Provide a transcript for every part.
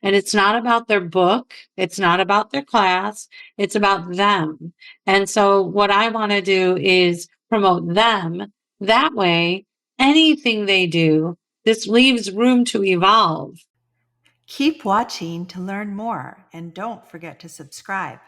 And it's not about their book. It's not about their class. It's about them. And so what I want to do is promote them. That way, anything they do, this leaves room to evolve. Keep watching to learn more, and don't forget to subscribe.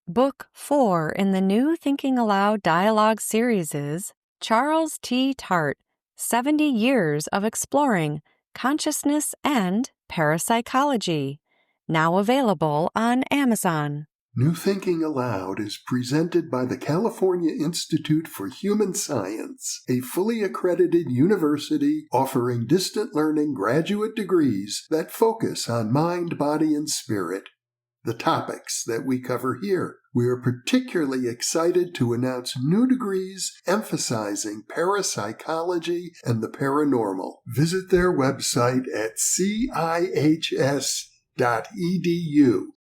Book 4 in the new Thinking Aloud dialogue series is Charles T. Tart, 70 Years of Exploring Consciousness and Parapsychology, now available on Amazon. New Thinking Aloud is presented by the California Institute for Human Science, a fully accredited university offering distant learning graduate degrees that focus on mind, body, and spirit. The topics that we cover here. We are particularly excited to announce new degrees emphasizing parapsychology and the paranormal. Visit their website at cihs.edu.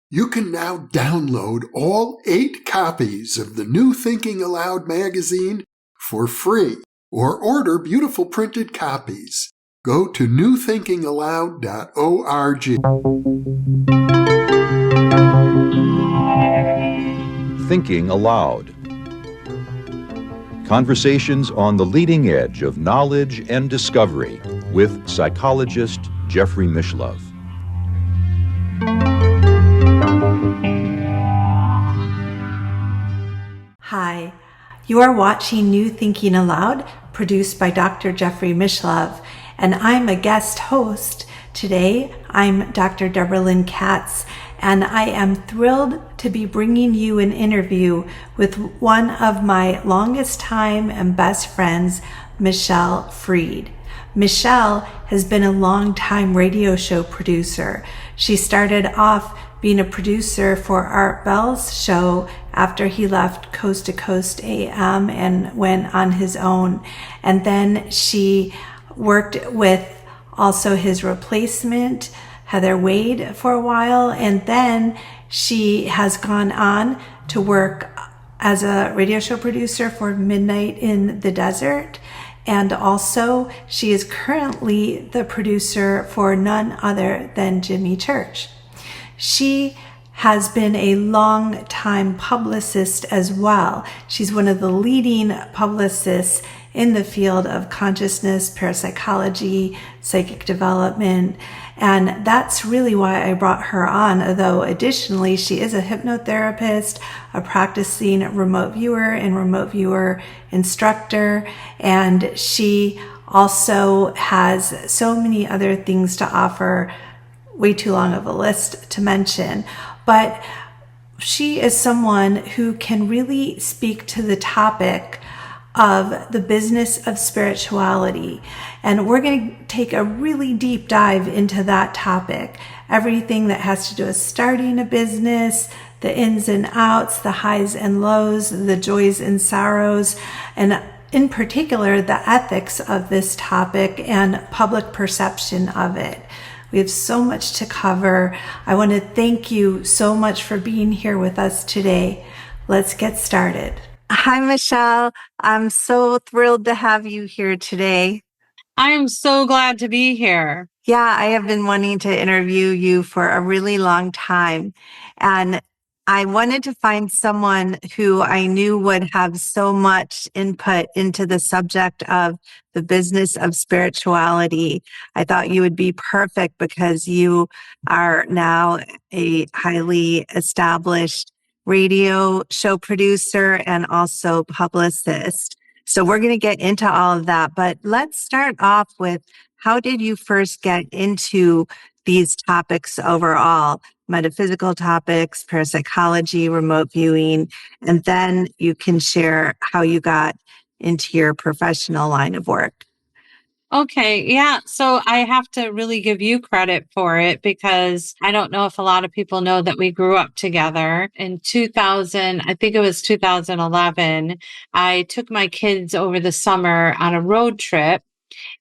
You can now download all 8 copies of the New Thinking Aloud magazine for free, or order beautiful printed copies. Go to newthinkingaloud.org. Thinking Aloud. Conversations on the leading edge of knowledge and discovery with psychologist Jeffrey Mishlove. Hi, you are watching New Thinking Aloud, produced by Dr. Jeffrey Mishlove, and I'm a guest host. Today, I'm Dr. Debra Lynne Katz, and I am thrilled to be bringing you an interview with one of my longest time and best friends, Michelle Freed. Michelle has been a long-time radio show producer. She started off being a producer for Art Bell's show after he left Coast to Coast AM and went on his own. And then she worked with also his replacement, Heather Wade, for a while. And then she has gone on to work as a radio show producer for Midnight in the Desert. And also she is currently the producer for none other than Jimmy Church. She has been a long-time publicist as well. She's one of the leading publicists in the field of consciousness, parapsychology, psychic development, and that's really why I brought her on, although additionally she is a hypnotherapist, a practicing remote viewer and remote viewer instructor, and she also has so many other things to offer. Way too long of a list to mention, but she is someone who can really speak to the topic of the business of spirituality. And we're going to take a really deep dive into that topic. Everything that has to do with starting a business, the ins and outs, the highs and lows, the joys and sorrows, and in particular, the ethics of this topic and public perception of it. We have so much to cover. I want to thank you so much for being here with us today. Let's get started. Hi, Michelle. I'm so thrilled to have you here today. I am so glad to be here. Yeah, I have been wanting to interview you for a really long time. And I wanted to find someone who I knew would have so much input into the subject of the business of spirituality. I thought you would be perfect because you are now a highly established radio show producer and also publicist. So we're going to get into all of that, but let's start off with, how did you first get into these topics overall? Metaphysical topics, parapsychology, remote viewing, and then you can share how you got into your professional line of work. Okay, yeah. So I have to really give you credit for it because I don't know if a lot of people know that we grew up together. In 2000, I think it was 2011, I took my kids over the summer on a road trip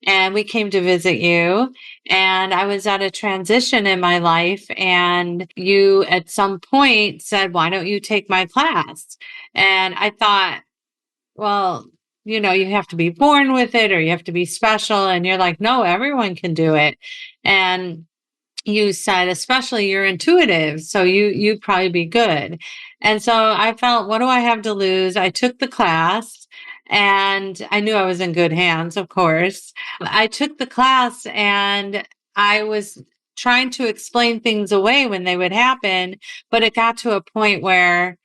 and we came to visit you. And I was at a transition in my life and you at some point said, why don't you take my class? And I thought, well, you know, you have to be born with it or you have to be special. And you're like, no, everyone can do it. And you said, especially you're intuitive, so you'd probably be good. And so I felt, what do I have to lose? I took the class and I knew I was in good hands, of course. I took the class and I was trying to explain things away when they would happen, but it got to a point where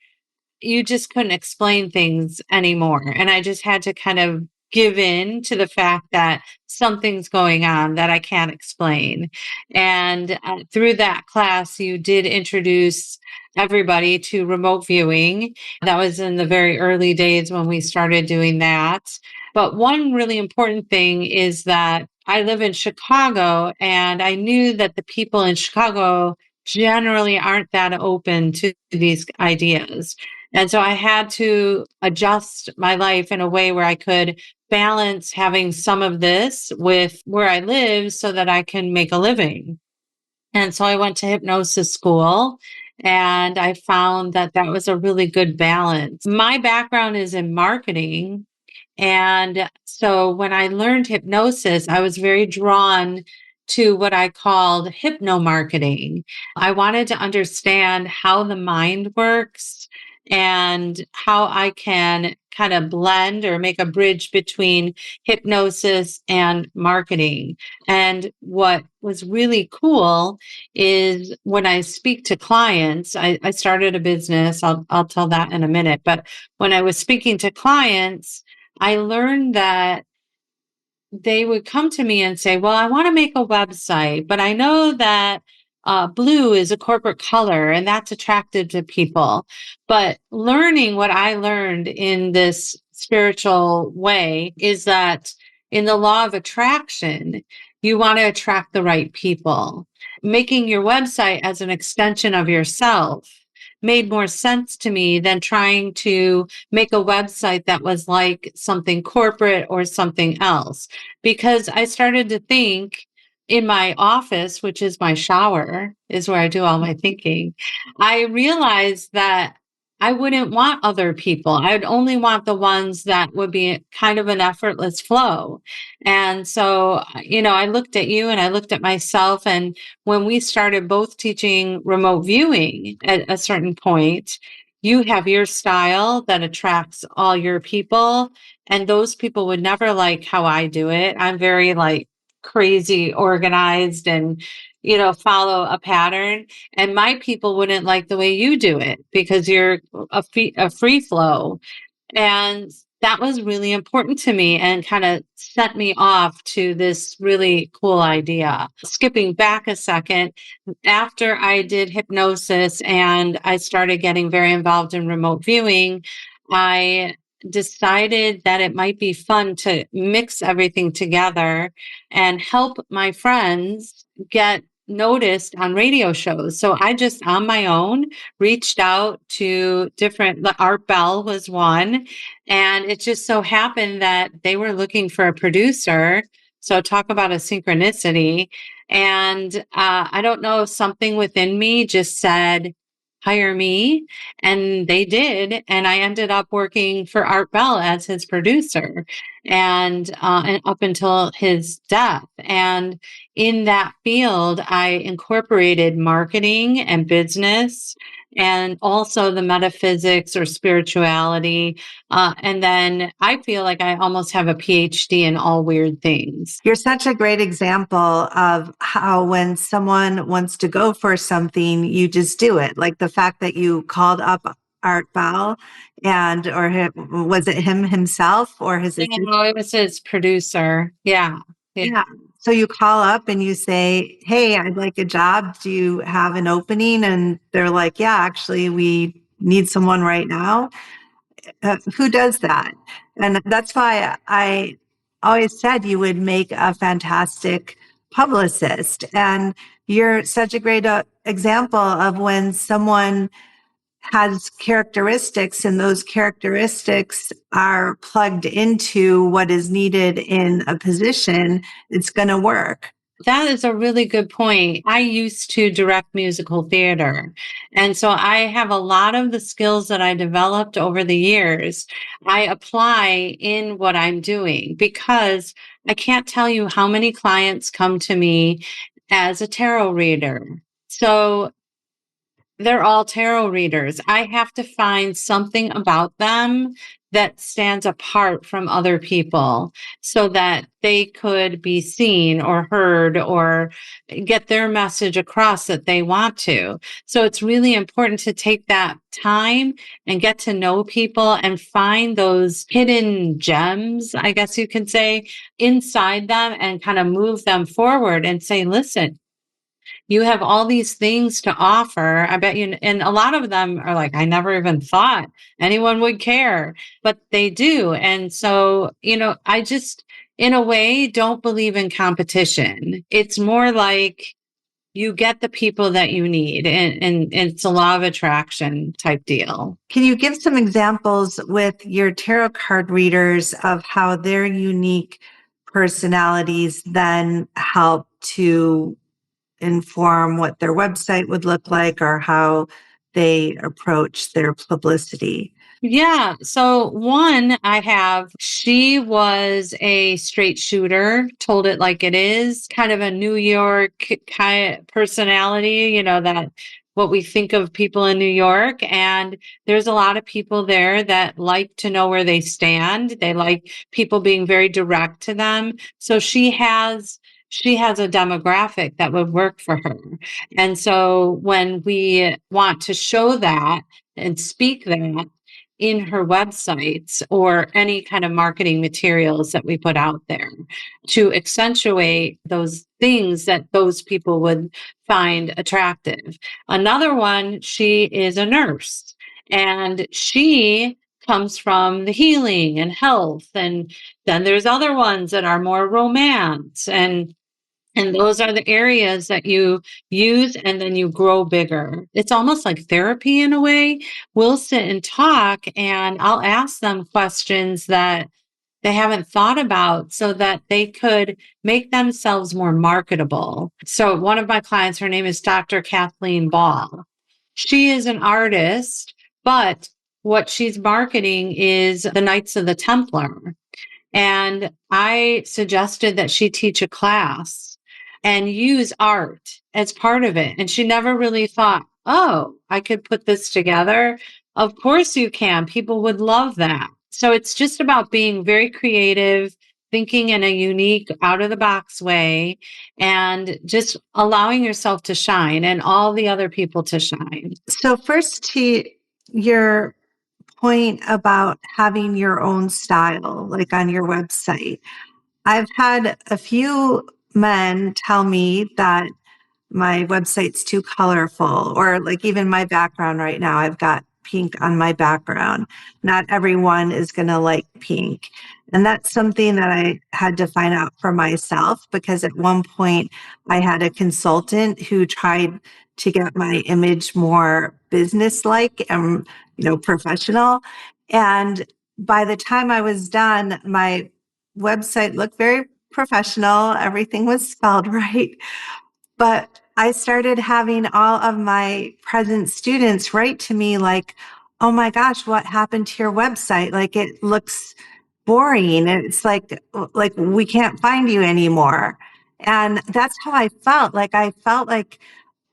you just couldn't explain things anymore. And I just had to kind of give in to the fact that something's going on that I can't explain. And through that class, you did introduce everybody to remote viewing. That was in the very early days when we started doing that. But one really important thing is that I live in Chicago, and I knew that the people in Chicago generally aren't that open to these ideas. And so I had to adjust my life in a way where I could balance having some of this with where I live so that I can make a living. And so I went to hypnosis school, and I found that that was a really good balance. My background is in marketing. And so when I learned hypnosis, I was very drawn to what I called hypno-marketing. I wanted to understand how the mind works and how I can kind of blend or make a bridge between hypnosis and marketing. And what was really cool is when I speak to clients, I started a business. I'll tell that in a minute. But when I was speaking to clients, I learned that they would come to me and say, well, I want to make a website, but I know that blue is a corporate color and that's attractive to people. But learning what I learned in this spiritual way is that in the law of attraction, you want to attract the right people. Making your website as an extension of yourself made more sense to me than trying to make a website that was like something corporate or something else. Because I started to think in my office, which is my shower, is where I do all my thinking. I realized that I wouldn't want other people. I would only want the ones that would be kind of an effortless flow. And so, I looked at you and I looked at myself. And when we started both teaching remote viewing at a certain point, you have your style that attracts all your people. And those people would never like how I do it. I'm very like crazy organized and, follow a pattern. And my people wouldn't like the way you do it because you're a free flow. And that was really important to me and kind of set me off to this really cool idea. Skipping back a second, after I did hypnosis and I started getting very involved in remote viewing, I decided that it might be fun to mix everything together and help my friends get noticed on radio shows. So I just on my own reached out to the Art Bell was one. And it just so happened that they were looking for a producer. So talk about a synchronicity. And I don't know if something within me just said, hire me. And they did. And I ended up working for Art Bell as his producer and up until his death. And in that field, I incorporated marketing and business and also the metaphysics or spirituality. And then I feel like I almost have a PhD in all weird things. You're such a great example of how when someone wants to go for something, you just do it. Like the fact that you called up Art Bell was it him himself or his assistant? No, it was his producer. Yeah. So you call up and you say, hey, I'd like a job. Do you have an opening? And they're like, yeah, actually, we need someone right now. Who does that? And that's why I always said you would make a fantastic publicist. And you're such a great example of when someone has characteristics and those characteristics are plugged into what is needed in a position, it's going to work. That is a really good point. I used to direct musical theater. And so I have a lot of the skills that I developed over the years. I apply in what I'm doing because I can't tell you how many clients come to me as a tarot reader. So they're all tarot readers. I have to find something about them that stands apart from other people so that they could be seen or heard or get their message across that they want to. So it's really important to take that time and get to know people and find those hidden gems, I guess you could say, inside them and kind of move them forward and say, listen, you have all these things to offer. I bet you, and a lot of them are like, I never even thought anyone would care, but they do. And so, I just, in a way, don't believe in competition. It's more like you get the people that you need, and it's a law of attraction type deal. Can you give some examples with your tarot card readers of how their unique personalities then help to inform what their website would look like or how they approach their publicity? Yeah. So one she was a straight shooter, told it like it is, kind of a New York kind of personality, that what we think of people in New York. And there's a lot of people there that like to know where they stand. They like people being very direct to them. So she has a demographic that would work for her. And so when we want to show that and speak that in her websites or any kind of marketing materials that we put out there to accentuate those things that those people would find attractive. Another one, she is a nurse and she comes from the healing and health. And then there's other ones that are more romance and those are the areas that you use and then you grow bigger. It's almost like therapy in a way. We'll sit and talk and I'll ask them questions that they haven't thought about so that they could make themselves more marketable. So one of my clients, her name is Dr. Kathleen Ball. She is an artist, but what she's marketing is the Knights of the Templar. And I suggested that she teach a class and use art as part of it. And she never really thought, oh, I could put this together. Of course you can. People would love that. So it's just about being very creative, thinking in a unique, out of the box way, and just allowing yourself to shine and all the other people to shine. So first, to your point about having your own style, like on your website, I've had a few men tell me that my website's too colorful, or like even my background right now, I've got pink on my background. Not everyone is going to like pink. And that's something that I had to find out for myself, because at one point I had a consultant who tried to get my image more business-like and, professional. And by the time I was done, my website looked very professional. Everything was spelled right. But I started having all of my present students write to me like, oh my gosh, what happened to your website? Like, it looks boring. It's like we can't find you anymore. And that's how I felt. Like, I felt like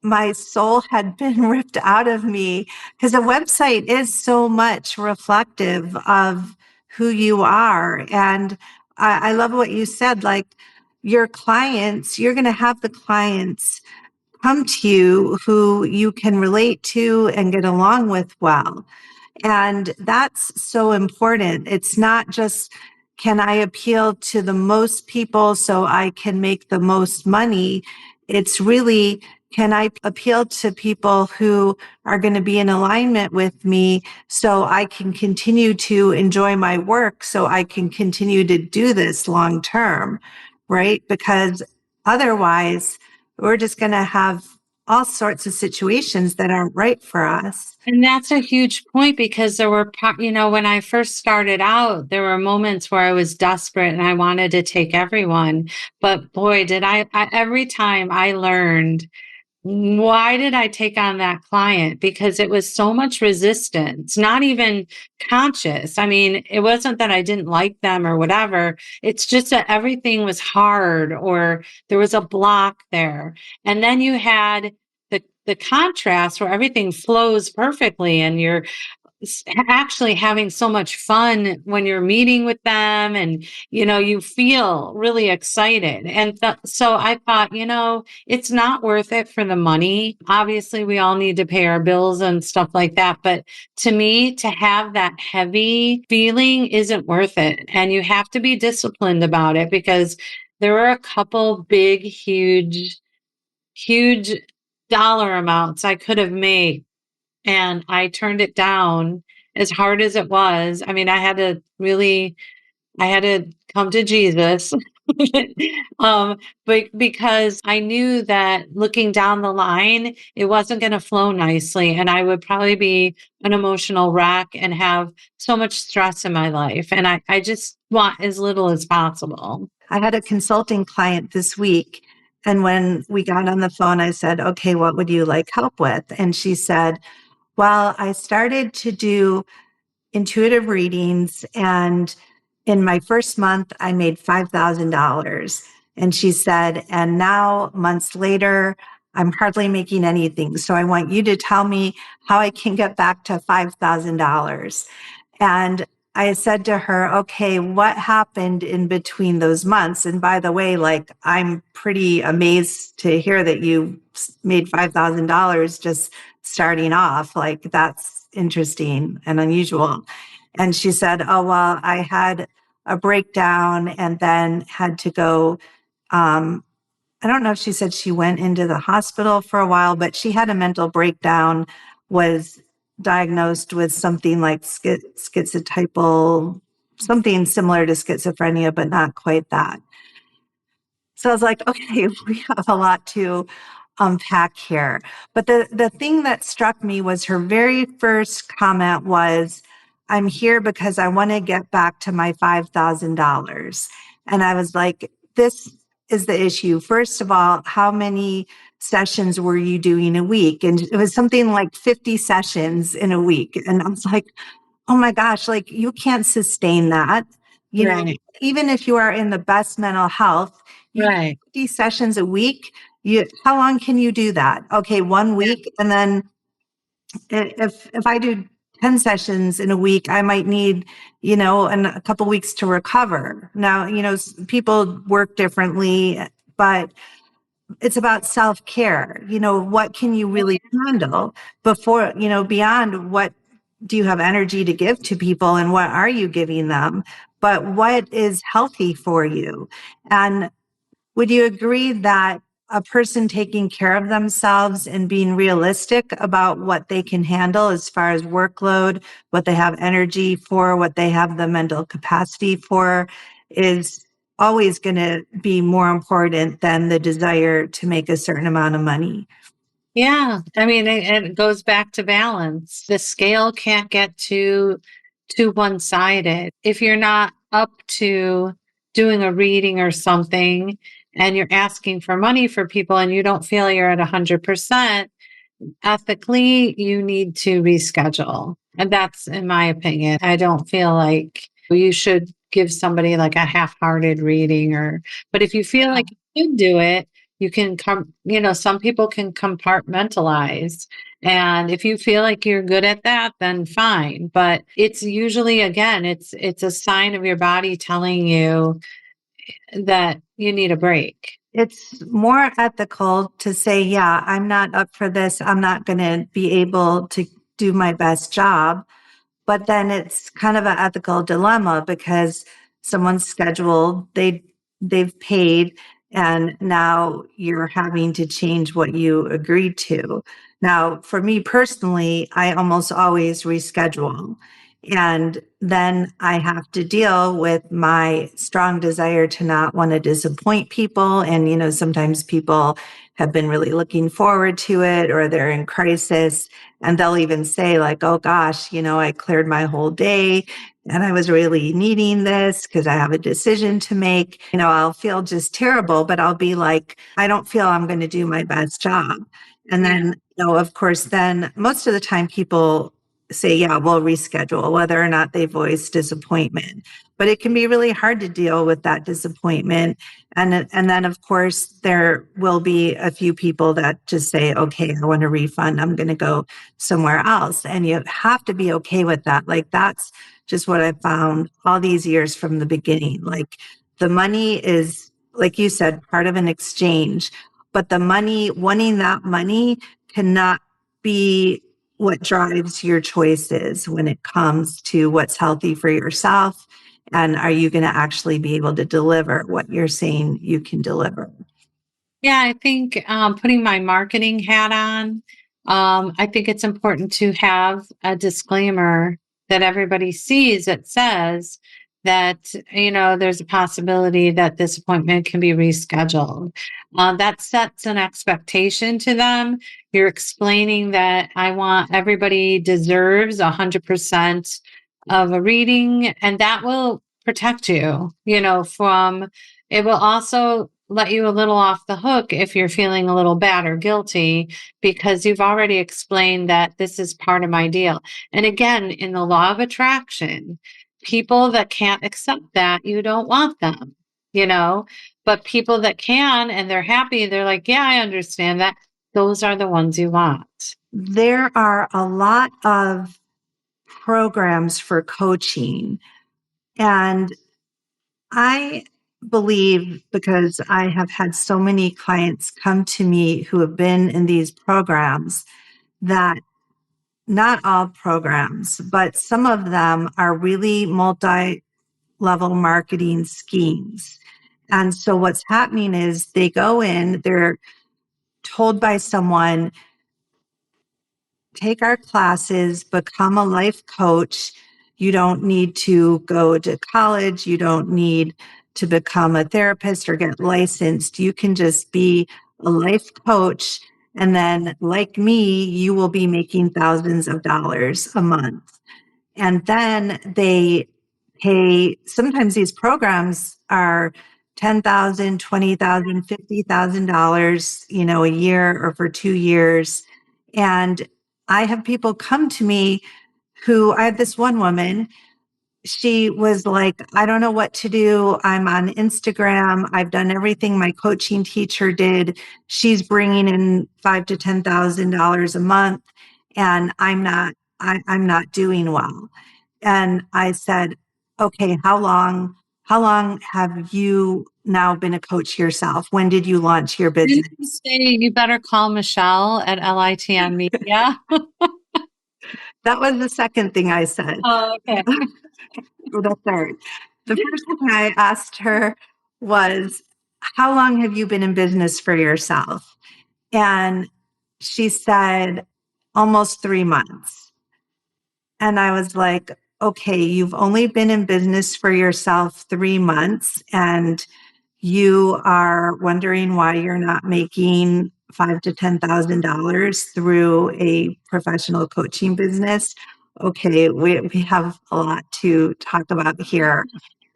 my soul had been ripped out of me, because a website is so much reflective of who you are. And I love what you said, like, your clients, you're going to have the clients come to you who you can relate to and get along with well. And that's so important. It's not just, can I appeal to the most people so I can make the most money? It's really, can I appeal to people who are going to be in alignment with me so I can continue to enjoy my work, so I can continue to do this long term, right? Because otherwise, we're just going to have all sorts of situations that aren't right for us. And that's a huge point, because there were, when I first started out, there were moments where I was desperate and I wanted to take everyone. But boy, did I every time I learned why did I take on that client? Because it was so much resistance, not even conscious. I mean, it wasn't that I didn't like them or whatever. It's just that everything was hard or there was a block there. And then you had the contrast where everything flows perfectly and you're actually having so much fun when you're meeting with them and you feel really excited and so I thought it's not worth it for the money. Obviously we all need to pay our bills and stuff like that, but to me, to have that heavy feeling isn't worth it, and you have to be disciplined about it because there were a couple big huge dollar amounts I could have made, and I turned it down as hard as it was. I mean, I had to come to Jesus. But because I knew that looking down the line, it wasn't going to flow nicely. And I would probably be an emotional wreck and have so much stress in my life. And I just want as little as possible. I had a consulting client this week. And when we got on the phone, I said, okay, what would you like help with? And she said, well, I started to do intuitive readings, and in my first month, I made $5,000. And she said, and now months later, I'm hardly making anything. So I want you to tell me how I can get back to $5,000. And I said to her, okay, what happened in between those months? And by the way, like, I'm pretty amazed to hear that you made $5,000 just starting off. Like, that's interesting and unusual. And she said, oh, well, I had a breakdown and then had to go. I don't know if she said she went into the hospital for a while, but she had a mental breakdown, was diagnosed with something like schizotypal, something similar to schizophrenia, but not quite that. So I was like, okay, we have a lot to unpack here. But the thing that struck me was her very first comment was, I'm here because I want to get back to my $5,000. And I was like, this is the issue. First of all, how many sessions were you doing a week? And it was something like 50 sessions in a week. And I was like, oh my gosh, like, you can't sustain that. You know, even if you are in the best mental health, you do 50 sessions a week. How long can you do that? Okay, 1 week. And then if I do 10 sessions in a week, I might need, a couple weeks to recover. Now, people work differently, but it's about self-care. What can you really handle before, beyond what do you have energy to give to people and what are you giving them, but what is healthy for you? And would you agree that a person taking care of themselves and being realistic about what they can handle as far as workload, what they have energy for, what they have the mental capacity for, is always going to be more important than the desire to make a certain amount of money? Yeah. I mean, it goes back to balance. The scale can't get too one-sided. If you're not up to doing a reading or something and you're asking for money for people and you don't feel you're at 100%, ethically, you need to reschedule. And that's, in my opinion, I don't feel like you should give somebody like a half-hearted reading but if you feel like you can do it, you can some people can compartmentalize. And if you feel like you're good at that, then fine. But it's usually, again, it's a sign of your body telling you that you need a break. It's more ethical to say, yeah, I'm not up for this. I'm not going to be able to do my best job. But then it's kind of an ethical dilemma because someone's scheduled, they've paid, and now you're having to change what you agreed to. Now, for me personally, I almost always reschedule. And then I have to deal with my strong desire to not want to disappoint people. And, sometimes people have been really looking forward to it, or they're in crisis, and they'll even say like, oh gosh, I cleared my whole day and I was really needing this because I have a decision to make. I'll feel just terrible, but I'll be like, I don't feel I'm going to do my best job. And then, of course, then most of the time people say, yeah, we'll reschedule, whether or not they voice disappointment. But it can be really hard to deal with that disappointment. And then, of course, there will be a few people that just say, okay, I want a refund. I'm going to go somewhere else. And you have to be okay with that. Like, that's just what I found all these years from the beginning. Like, the money is, like you said, part of an exchange, but the money, wanting that money cannot be what drives your choices when it comes to what's healthy for yourself. And are you going to actually be able to deliver what you're saying you can deliver? Yeah, I think putting my marketing hat on, I think it's important to have a disclaimer that everybody sees that says that, there's a possibility that this appointment can be rescheduled. That sets an expectation to them. You're explaining that everybody deserves 100% of a reading, and that will protect you, it will also let you a little off the hook if you're feeling a little bad or guilty, because you've already explained that this is part of my deal. And again, in the law of attraction, people that can't accept that, you don't want them, but people that can and they're happy, they're like, yeah, I understand that. Those are the ones you want. There are a lot of programs for coaching, and I believe, because I have had so many clients come to me who have been in these programs, that not all programs, but some of them are really multi-level marketing schemes. And so what's happening is they go in, they're told by someone, take our classes, become a life coach. You don't need to go to college. You don't need to become a therapist or get licensed. You can just be a life coach. And then, like me, you will be making thousands of dollars a month. And then they pay, sometimes these programs are $10,000, $20,000, $50,000, a year or for 2 years. And I have people come to me I had this one woman, she was like, I don't know what to do. I'm on Instagram. I've done everything my coaching teacher did. She's bringing in $5,000 to $10,000 a month, and I'm not doing well. And I said, okay, how long have you now been a coach yourself? When did you launch your business? Didn't you say you better call Michelle at LITM Media? That was the second thing I said. Oh, okay. Or the third. The first thing I asked her was, how long have you been in business for yourself? And she said, almost 3 months. And I was like, okay, you've only been in business for yourself 3 months, and you are wondering why you're not making $5,000 to $10,000 through a professional coaching business. Okay, we have a lot to talk about here.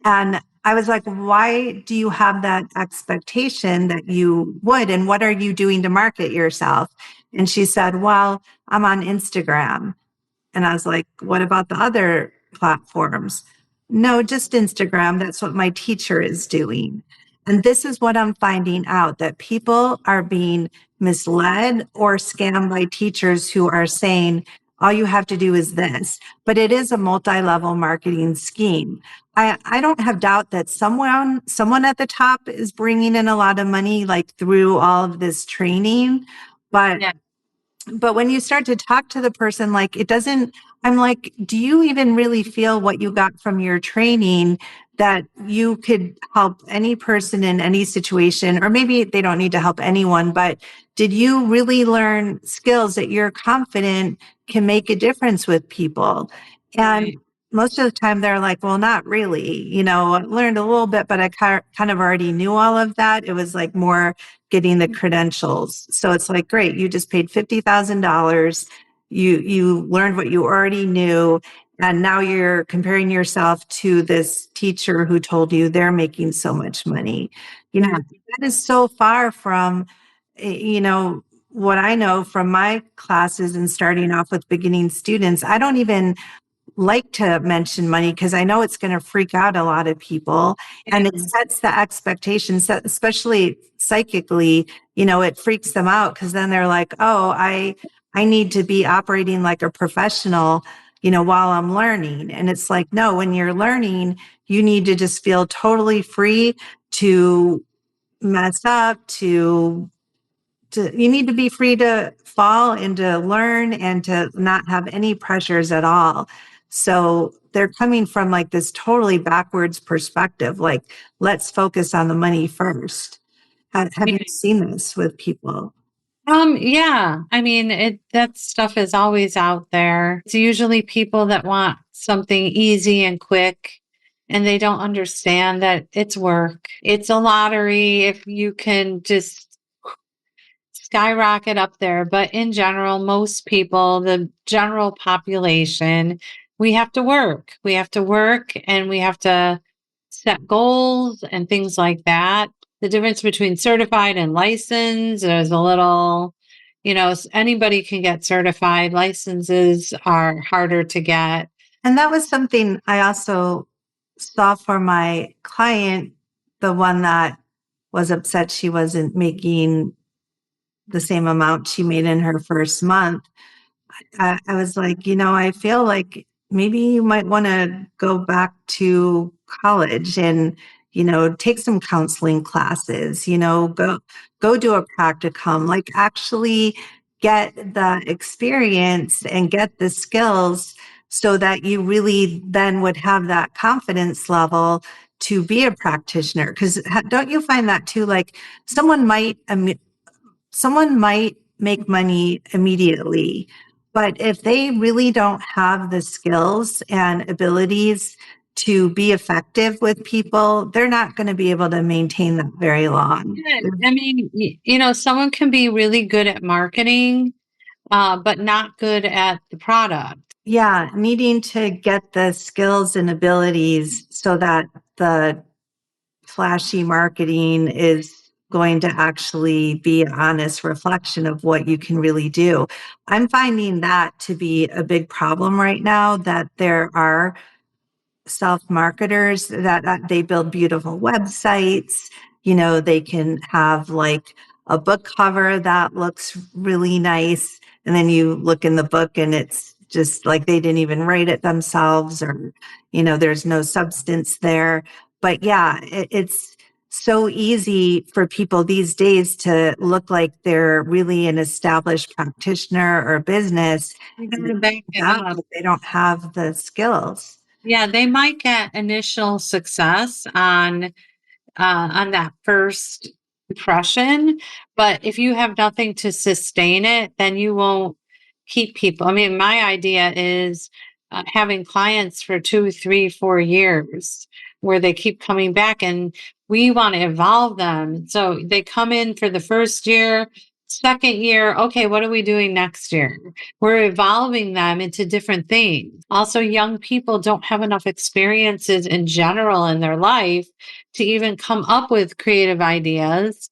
And I was like, why do you have that expectation that you would? And what are you doing to market yourself? And she said, well, I'm on Instagram. And I was like, what about the other platforms? No, just Instagram. That's what my teacher is doing. And this is what I'm finding out, that people are being misled or scammed by teachers who are saying, all you have to do is this. But it is a multi-level marketing scheme. I don't have doubt that someone at the top is bringing in a lot of money, like through all of this training. But Yeah. But when you start to talk to the person, like, I'm like, do you even really feel what you got from your training, that you could help any person in any situation? Or maybe they don't need to help anyone, but did you really learn skills that you're confident can make a difference with people? And Right. most of the time they're like, well, not really. I learned a little bit, but I kind of already knew all of that. It was like more getting the credentials. So it's like, great, you just paid $50,000. You learned what you already knew. And now you're comparing yourself to this teacher who told you they're making so much money. That is so far from, what I know from my classes and starting off with beginning students, I don't even like to mention money because I know it's going to freak out a lot of people, and it sets the expectations, especially psychically, it freaks them out because then they're like, oh, I need to be operating like a professional, while I'm learning. And it's like, no, when you're learning, you need to just feel totally free to mess up, you need to be free to fall and to learn and to not have any pressures at all. So they're coming from like this totally backwards perspective, like, let's focus on the money first. Have you seen this with people? Yeah. I mean, that stuff is always out there. It's usually people that want something easy and quick, and they don't understand that it's work. It's a lottery if you can just skyrocket up there. But in general, most people, the general population, we have to work. We have to work and we have to set goals and things like that. The difference between certified and licensed is a little, anybody can get certified. Licenses are harder to get. And that was something I also saw for my client, the one that was upset she wasn't making the same amount she made in her first month. I was like, I feel like maybe you might want to go back to college and, take some counseling classes, go do a practicum, like actually get the experience and get the skills so that you really then would have that confidence level to be a practitioner. Because don't you find that too? Like someone might make money immediately, but if they really don't have the skills and abilities to be effective with people, they're not going to be able to maintain that very long. I mean, someone can be really good at marketing, but not good at the product. Yeah, needing to get the skills and abilities so that the flashy marketing is going to actually be an honest reflection of what you can really do. I'm finding that to be a big problem right now, that there are self-marketers that they build beautiful websites. They can have like a book cover that looks really nice. And then you look in the book and it's just like they didn't even write it themselves, or, there's no substance there. But yeah, it's so easy for people these days to look like they're really an established practitioner or business. They don't have the skills. Yeah, they might get initial success on that first impression, but if you have nothing to sustain it, then you won't keep people. I mean, my idea is having clients for 2, 3, 4 years where they keep coming back, and we want to evolve them. So they come in for the first year, second year. Okay, what are we doing next year? We're evolving them into different things. Also, young people don't have enough experiences in general in their life to even come up with creative ideas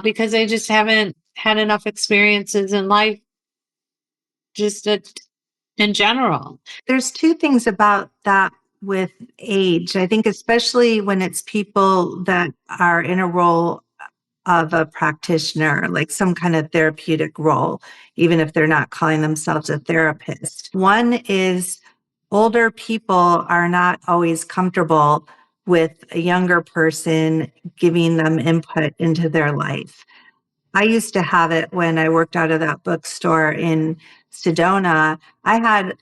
because they just haven't had enough experiences in life, just in general. There's two things about that with age. I think especially when it's people that are in a role of a practitioner, like some kind of therapeutic role, even if they're not calling themselves a therapist. One is older people are not always comfortable with a younger person giving them input into their life. I used to have it when I worked out of that bookstore in Sedona. I had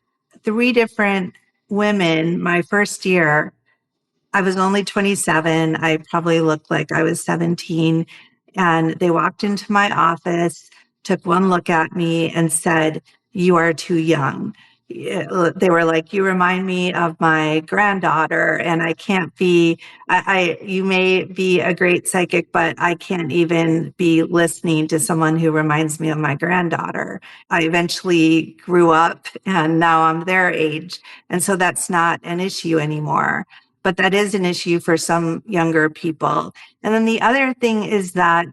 3 different women my first year. I was only 27. I probably looked like I was 17. And they walked into my office, took one look at me and said, "You are too young." They were like, "You remind me of my granddaughter, and I can't be, you may be a great psychic, but I can't even be listening to someone who reminds me of my granddaughter." I eventually grew up and now I'm their age. And so that's not an issue anymore. But that is an issue for some younger people. And then the other thing is that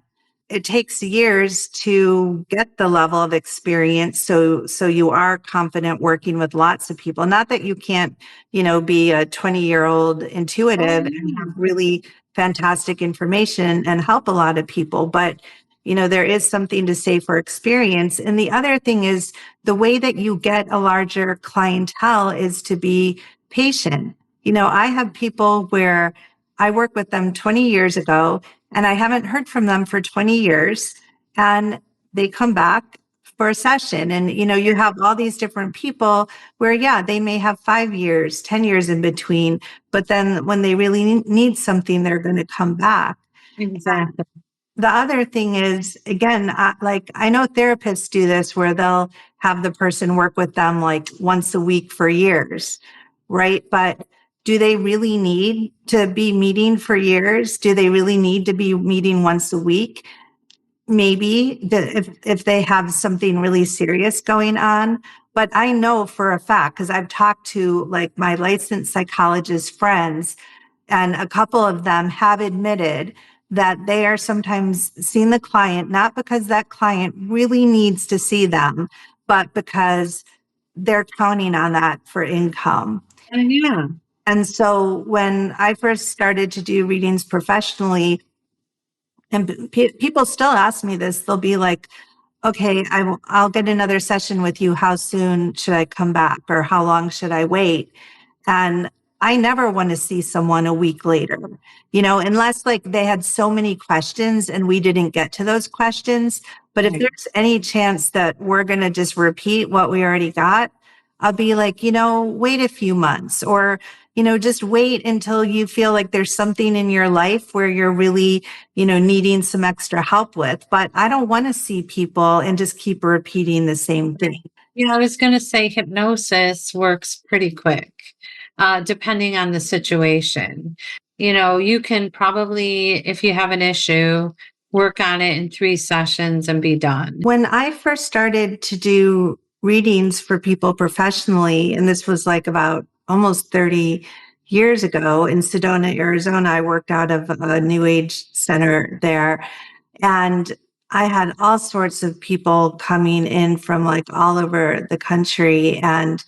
it takes years to get the level of experience. So you are confident working with lots of people. Not that you can't, be a 20-year-old intuitive and have really fantastic information and help a lot of people, but there is something to say for experience. And the other thing is the way that you get a larger clientele is to be patient. I have people where I worked with them 20 years ago and I haven't heard from them for 20 years, and they come back for a session. And, you have all these different people where, they may have 5 years, 10 years in between, but then when they really need something, they're going to come back. Exactly. The other thing is, again, I know therapists do this where they'll have the person work with them like once a week for years, right? But do they really need to be meeting for years? Do they really need to be meeting once a week? Maybe if they have something really serious going on. But I know for a fact, because I've talked to like my licensed psychologist friends, and a couple of them have admitted that they are sometimes seeing the client, not because that client really needs to see them, but because they're counting on that for income. Yeah. And so when I first started to do readings professionally, and people still ask me this, they'll be like, okay, I'll get another session with you. How soon should I come back? Or how long should I wait? And I never want to see someone a week later, unless like they had so many questions and we didn't get to those questions. But if there's any chance that we're going to just repeat what we already got, I'll be like, wait a few months, or, just wait until you feel like there's something in your life where you're really, needing some extra help with. But I don't want to see people and just keep repeating the same thing. I was going to say hypnosis works pretty quick, depending on the situation. You can probably, if you have an issue, work on it in 3 sessions and be done. When I first started to do readings for people professionally, and this was like about almost 30 years ago in Sedona, Arizona, I worked out of a New Age center there. And I had all sorts of people coming in from like all over the country. And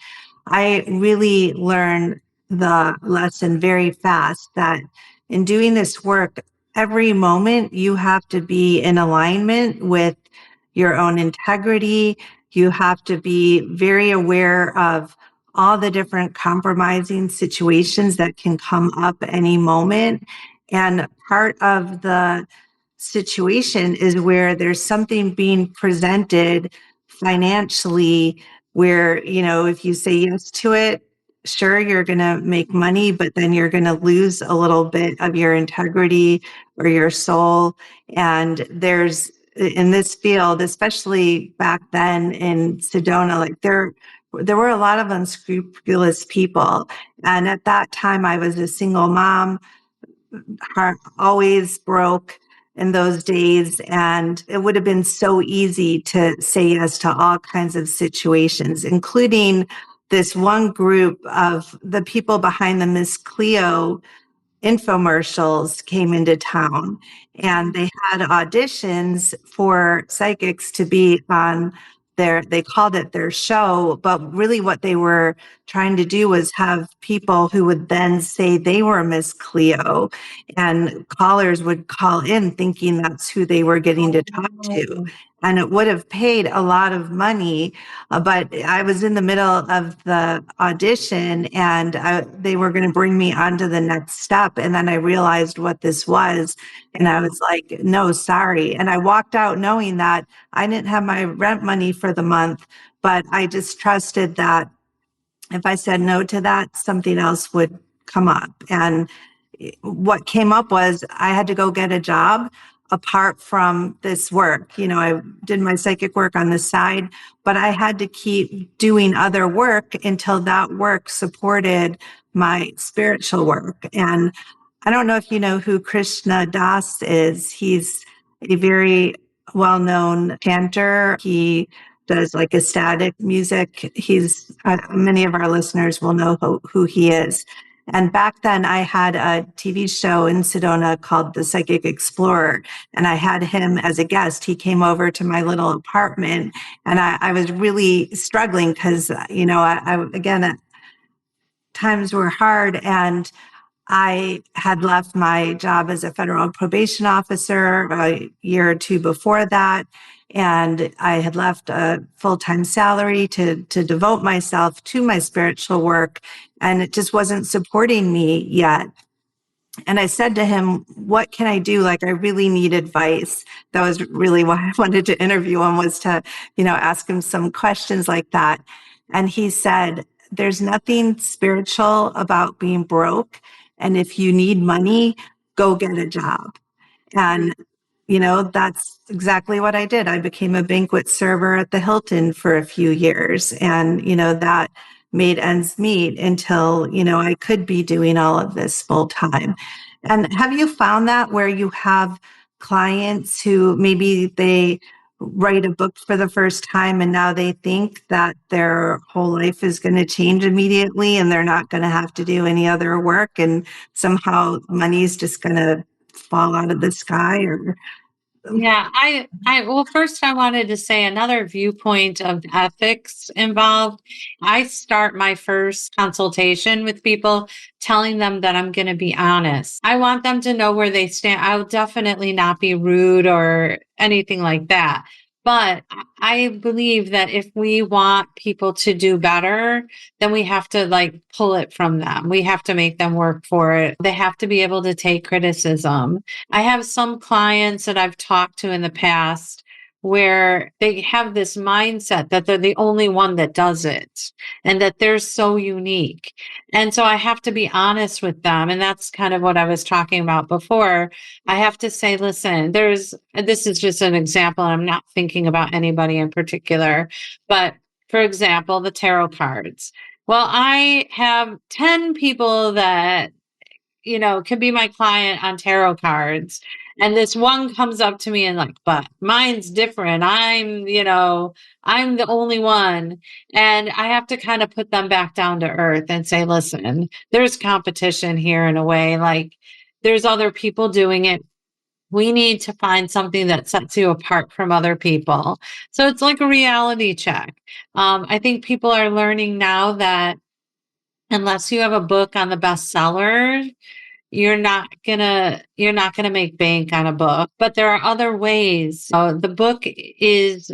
I really learned the lesson very fast that in doing this work, every moment you have to be in alignment with your own integrity. You have to be very aware of all the different compromising situations that can come up any moment. And part of the situation is where there's something being presented financially where, if you say yes to it, sure, you're going to make money, but then you're going to lose a little bit of your integrity or your soul. And there's, in this field, especially back then in Sedona, like there were a lot of unscrupulous people. And at that time, I was a single mom, always broke in those days. And it would have been so easy to say yes to all kinds of situations, including this one group of the people behind the Miss Cleo infomercials came into town, and they had auditions for psychics to be on they called it their show, but really what they were trying to do was have people who would then say they were Miss Cleo, and callers would call in thinking that's who they were getting to talk to. And it would have paid a lot of money, but I was in the middle of the audition and they were going to bring me on to the next step. And then I realized what this was. And I was like, no, sorry. And I walked out knowing that I didn't have my rent money for the month, but I just trusted that if I said no to that, something else would come up. And what came up was I had to go get a job apart from this work. I did my psychic work on the side, but I had to keep doing other work until that work supported my spiritual work. And I don't know if you know who Krishna Das is. He's a very well-known chanter. He does like ecstatic music. He's many of our listeners will know who he is. And back then I had a TV show in Sedona called The Psychic Explorer, and I had him as a guest. He came over to my little apartment, and I was really struggling because, again, times were hard, and I had left my job as a federal probation officer a year or two before that. And I had left a full-time salary to devote myself to my spiritual work. And it just wasn't supporting me yet. And I said to him, what can I do? Like, I really need advice. That was really why I wanted to interview him, was to, ask him some questions like that. And he said, there's nothing spiritual about being broke. And if you need money, go get a job. And, that's exactly what I did. I became a banquet server at the Hilton for a few years. And, that made ends meet until, I could be doing all of this full time. And have you found that where you have clients who maybe they write a book for the first time and now they think that their whole life is going to change immediately and they're not going to have to do any other work, and somehow money is just going to fall out of the sky? Or Yeah, well, first I wanted to say another viewpoint of ethics involved. I start my first consultation with people telling them that I'm going to be honest. I want them to know where they stand. I'll definitely not be rude or anything like that. But I believe that if we want people to do better, then we have to pull it from them. We have to make them work for it. They have to be able to take criticism. I have some clients that I've talked to in the past where they have this mindset that they're the only one that does it and that they're so unique. And so I have to be honest with them. And that's kind of what I was talking about before. I have to say, listen, this is just an example. I'm not thinking about anybody in particular, but for example, the tarot cards. Well, I have 10 people that can be my client on tarot cards. And this one comes up to me and but mine's different. I'm the only one. And I have to kind of put them back down to earth and say, listen, there's competition here in a way. There's other people doing it. We need to find something that sets you apart from other people. So it's like a reality check. I think people are learning now that unless you have a book on the bestseller, you're not gonna make bank on a book. But there are other ways. The book is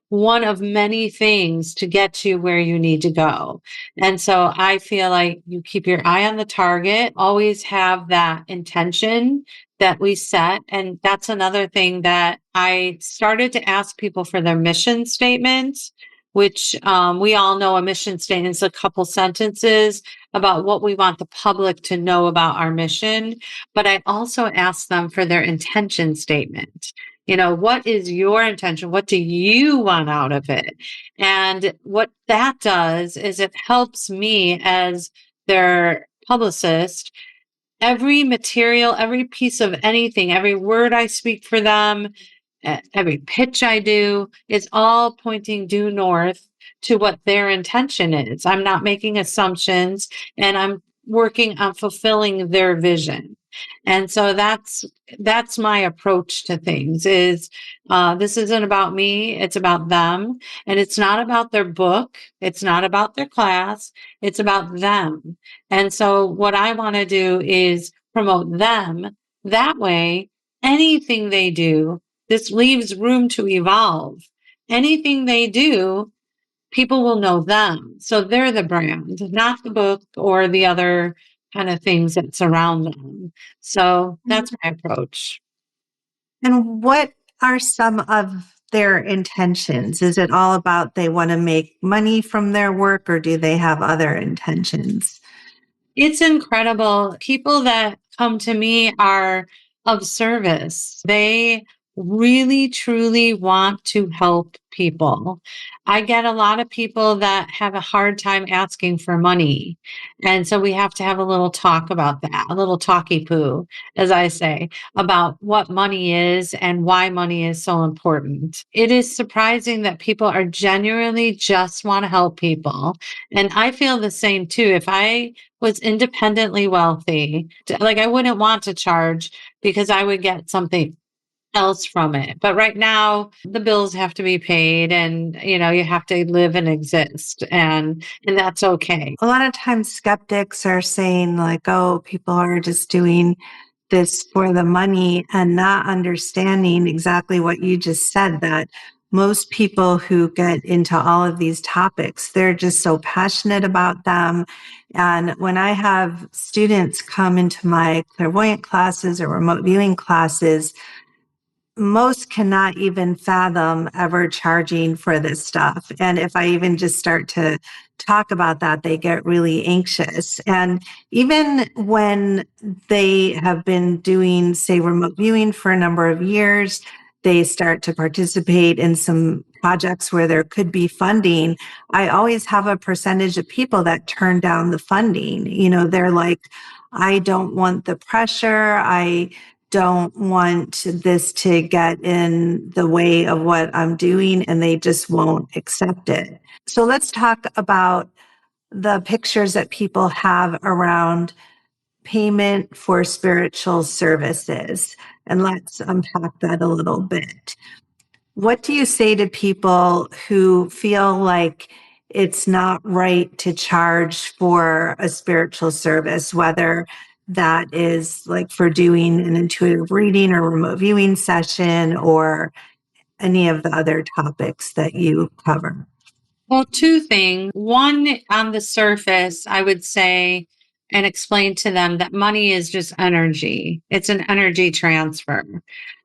one of many things to get you where you need to go. And so I feel like you keep your eye on the target, always have that intention that we set. And that's another thing that I started to ask people for their mission statements, which we all know a mission statement is a couple sentences about what we want the public to know about our mission. But I also ask them for their intention statement. What is your intention? What do you want out of it? And what that does is it helps me as their publicist. Every material, every piece of anything, every word I speak for them, every pitch I do is all pointing due north to what their intention is. I'm not making assumptions, and I'm working on fulfilling their vision. And so that's my approach to things is this isn't about me, it's about them. And it's not about their book, it's not about their class, it's about them. And so what I want to do is promote them. That way, anything they do, this leaves room to evolve. Anything they do, people will know them. So they're the brand, not the book or the other kind of things that surround them. So that's my approach. And what are some of their intentions? Is it all about they want to make money from their work, or do they have other intentions? It's incredible. People that come to me are of service. They really truly want to help people. I get a lot of people that have a hard time asking for money. And so we have to have a little talk about that, a little talky poo, as I say, about what money is and why money is so important. It is surprising that people are genuinely just want to help people. And I feel the same too. If I was independently wealthy, like I wouldn't want to charge because I would get something else from it. But right now, the bills have to be paid and, you have to live and exist and that's okay. A lot of times skeptics are saying like, oh, people are just doing this for the money and not understanding exactly what you just said, that most people who get into all of these topics, they're just so passionate about them. And when I have students come into my clairvoyant classes or remote viewing classes, most cannot even fathom ever charging for this stuff. And if I even just start to talk about that, they get really anxious. And even when they have been doing, say, remote viewing for a number of years, they start to participate in some projects where there could be funding. I always have a percentage of people that turn down the funding. They're like, I don't want the pressure. I don't want this to get in the way of what I'm doing, and they just won't accept it. So let's talk about the pictures that people have around payment for spiritual services. And let's unpack that a little bit. What do you say to people who feel like it's not right to charge for a spiritual service, whether that is like for doing an intuitive reading or remote viewing session or any of the other topics that you cover? Well, two things. One, on the surface, I would say and explain to them that money is just energy. It's an energy transfer.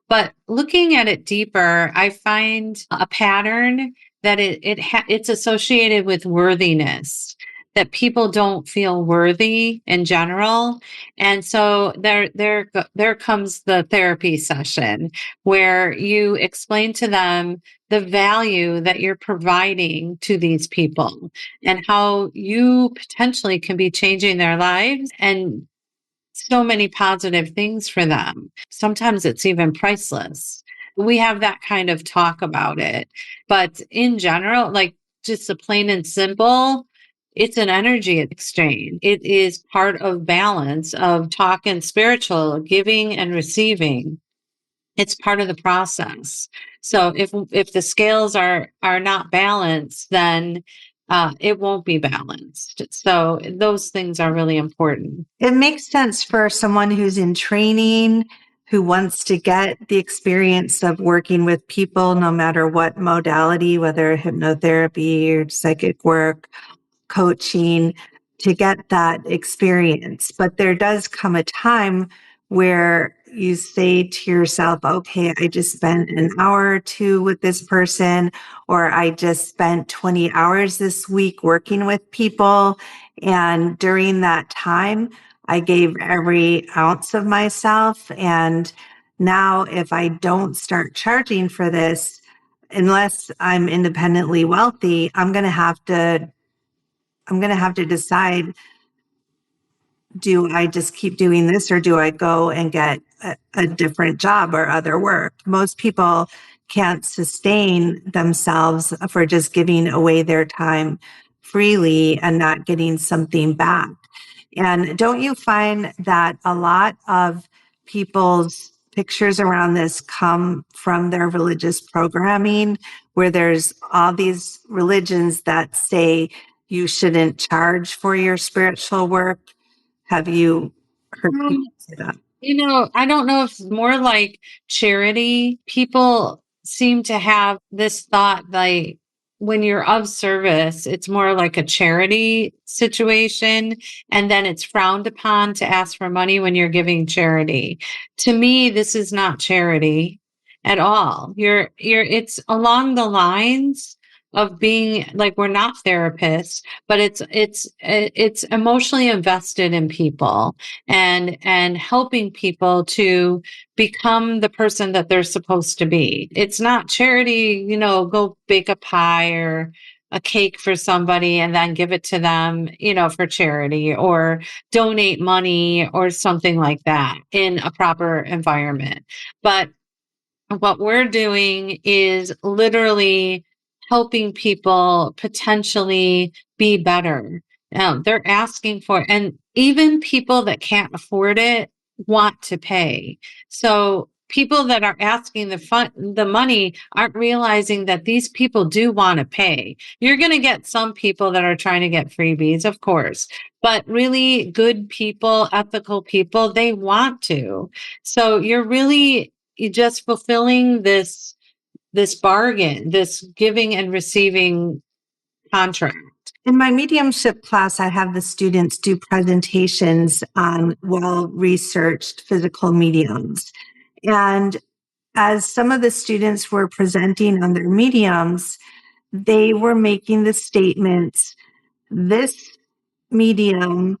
But looking at it deeper, I find a pattern that it's associated with worthiness, that people don't feel worthy in general. And so there comes the therapy session where you explain to them the value that you're providing to these people and how you potentially can be changing their lives and so many positive things for them. Sometimes it's even priceless. We have that kind of talk about it. But in general, like just a plain and simple, it's an energy exchange. It is part of balance of talk and spiritual, giving and receiving. It's part of the process. So if the scales are not balanced, then it won't be balanced. So those things are really important. It makes sense for someone who's in training, who wants to get the experience of working with people, no matter what modality, whether hypnotherapy or psychic work, coaching, to get that experience. But there does come a time where you say to yourself, okay, I just spent an hour or two with this person, or I just spent 20 hours this week working with people. And during that time, I gave every ounce of myself. And now if I don't start charging for this, unless I'm independently wealthy, I'm going to have to decide, do I just keep doing this or do I go and get a different job or other work? Most people can't sustain themselves for just giving away their time freely and not getting something back. And don't you find that a lot of people's pictures around this come from their religious programming, where there's all these religions that say you shouldn't charge for your spiritual work? Have you heard people say that? I don't know if it's more like charity. People seem to have this thought like when you're of service, it's more like a charity situation. And then it's frowned upon to ask for money when you're giving charity. To me, this is not charity at all. It's along the lines of being like, we're not therapists, but it's emotionally invested in people and helping people to become the person that they're supposed to be. It's not charity, go bake a pie or a cake for somebody and then give it to them, for charity, or donate money or something like that in a proper environment. But what we're doing is literally helping people potentially be better. They're asking for, and even people that can't afford it want to pay. So people that are asking the money aren't realizing that these people do want to pay. You're going to get some people that are trying to get freebies, of course, but really good people, ethical people, they want to. So you're just fulfilling this bargain, this giving and receiving contract. In my mediumship class, I have the students do presentations on well-researched physical mediums. And as some of the students were presenting on their mediums, they were making the statements, this medium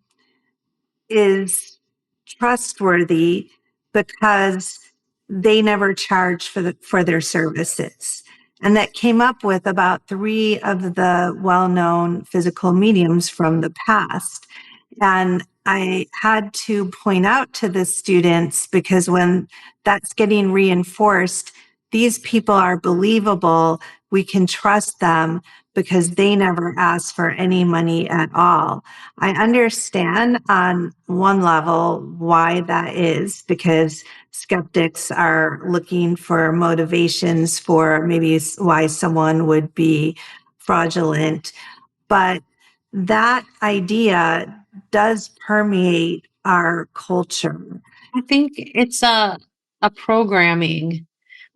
is trustworthy because they never charge for their services. And that came up with about 3 of the well-known physical mediums from the past. And I had to point out to the students, because when that's getting reinforced, these people are believable, we can trust them because they never ask for any money at all. I understand on one level why that is, because skeptics are looking for motivations for maybe why someone would be fraudulent. But that idea does permeate our culture. I think it's a programming.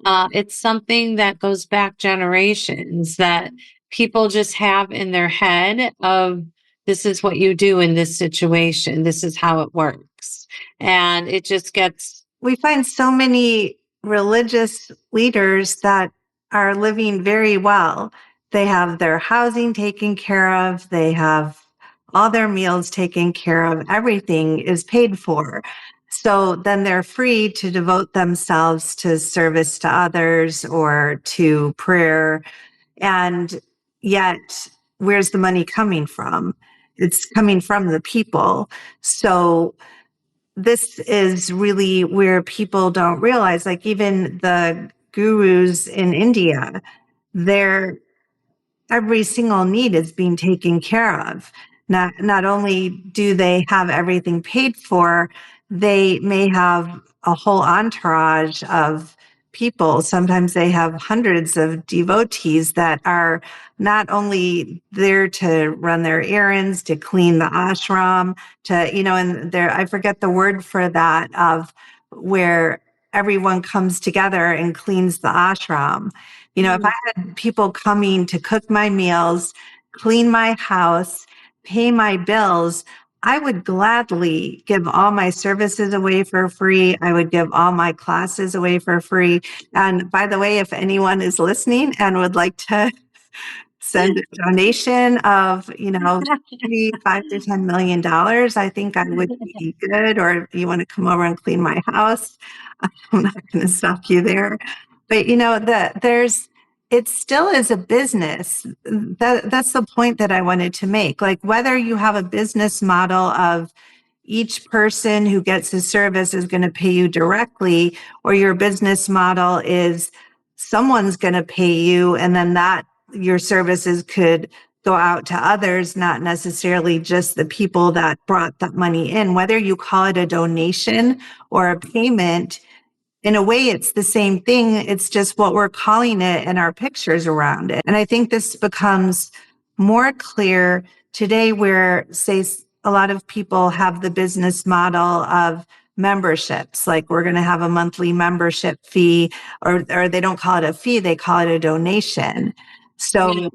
It's something that goes back generations that people just have in their head of, this is what you do in this situation. This is how it works. And it just gets. We find so many religious leaders that are living very well. They have their housing taken care of. They have all their meals taken care of. Everything is paid for. So then they're free to devote themselves to service to others or to prayer. And yet, where's the money coming from? It's coming from the people. So this is really where people don't realize, like even the gurus in India, every single need is being taken care of. Not only do they have everything paid for, they may have a whole entourage of people. Sometimes they have hundreds of devotees that are not only there to run their errands, to clean the ashram, and I forget the word for that, of where everyone comes together and cleans the ashram. If I had people coming to cook my meals, clean my house, pay my bills, I would gladly give all my services away for free. I would give all my classes away for free. And by the way, if anyone is listening and would like to send a donation of, $5 to $10 million, I think I would be good. Or if you want to come over and clean my house, I'm not going to stop you there. But it still is a business. That's the point that I wanted to make. Like, whether you have a business model of each person who gets a service is going to pay you directly, or your business model is someone's going to pay you, and then that your services could go out to others, not necessarily just the people that brought that money in. Whether you call it a donation or a payment, in a way, it's the same thing. It's just what we're calling it and our pictures around it. And I think this becomes more clear today, where, say, a lot of people have the business model of memberships. Like, we're going to have a monthly membership fee, or they don't call it a fee, they call it a donation. So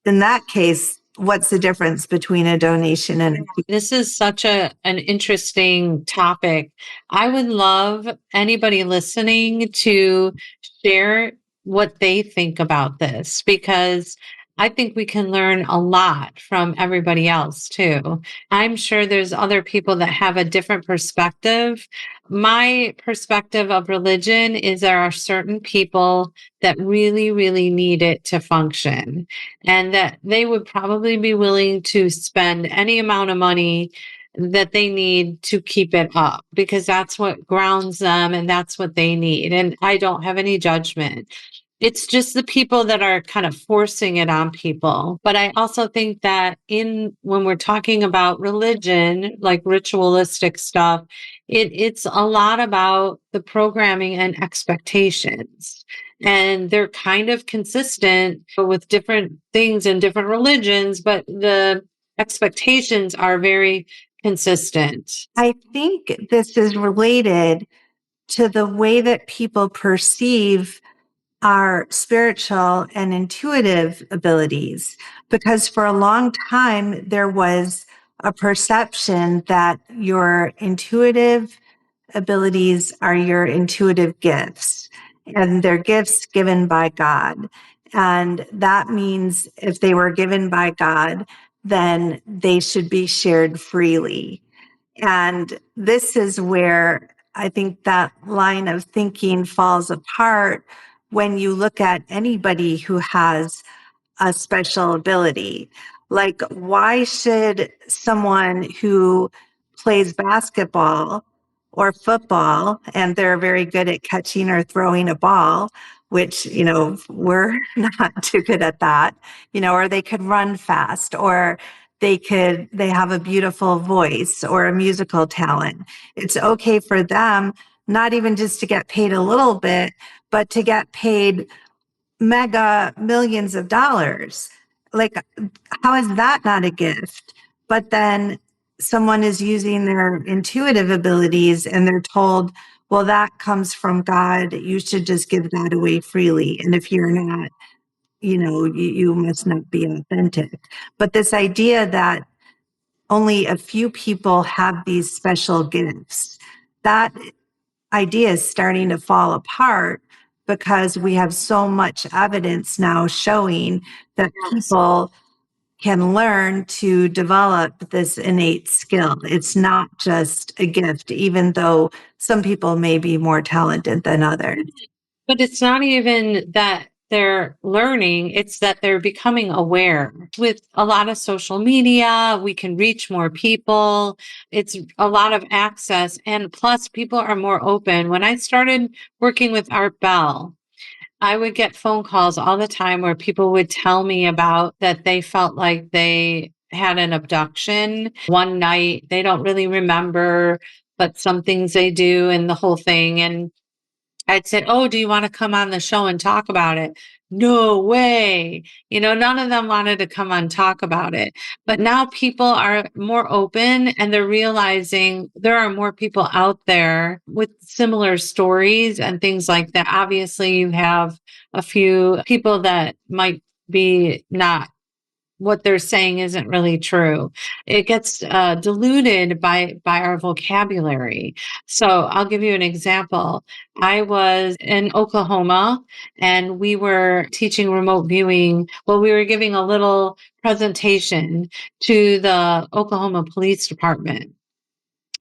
in that case, what's the difference between a donation and a fee? This is such an interesting topic. I would love anybody listening to share what they think about this, because I think we can learn a lot from everybody else too. I'm sure there's other people that have a different perspective. My perspective of religion is there are certain people that really, really need it to function, and that they would probably be willing to spend any amount of money that they need to keep it up, because that's what grounds them and that's what they need. And I don't have any judgment. It's just the people that are kind of forcing it on people. But I also think that when we're talking about religion, like ritualistic stuff, it's a lot about the programming and expectations. And they're kind of consistent with different things in different religions, but the expectations are very consistent. I think this is related to the way that people perceive our spiritual and intuitive abilities, because for a long time there was a perception that your intuitive abilities are your intuitive gifts, and they're gifts given by God. And that means if they were given by God, then they should be shared freely. And this is where I think that line of thinking falls apart when you look at anybody who has a special ability. Like, why should someone who plays basketball or football, and they're very good at catching or throwing a ball, which, we're not too good at that, or they could run fast, or they have a beautiful voice or a musical talent. It's okay for them not even just to get paid a little bit, but to get paid mega millions of dollars. Like, how is that not a gift? But then someone is using their intuitive abilities and they're told, well, that comes from God. You should just give that away freely. And if you're not, you must not be authentic. But this idea that only a few people have these special gifts, that idea is starting to fall apart, because we have so much evidence now showing that people can learn to develop this innate skill. It's not just a gift, even though some people may be more talented than others. But it's not even that they're learning, it's that they're becoming aware. With a lot of social media, we can reach more people. It's a lot of access. And plus, people are more open. When I started working with Art Bell, I would get phone calls all the time where people would tell me about that they felt like they had an abduction one night. They don't really remember, but some things they do and the whole thing. And I'd said, "Oh, do you want to come on the show and talk about it?" No way. None of them wanted to come on and talk about it. But now people are more open and they're realizing there are more people out there with similar stories and things like that. Obviously, you have a few people that might be not, what they're saying isn't really true. It gets diluted by our vocabulary. So I'll give you an example. I was in Oklahoma and we were teaching remote viewing. Well, we were giving a little presentation to the Oklahoma Police Department.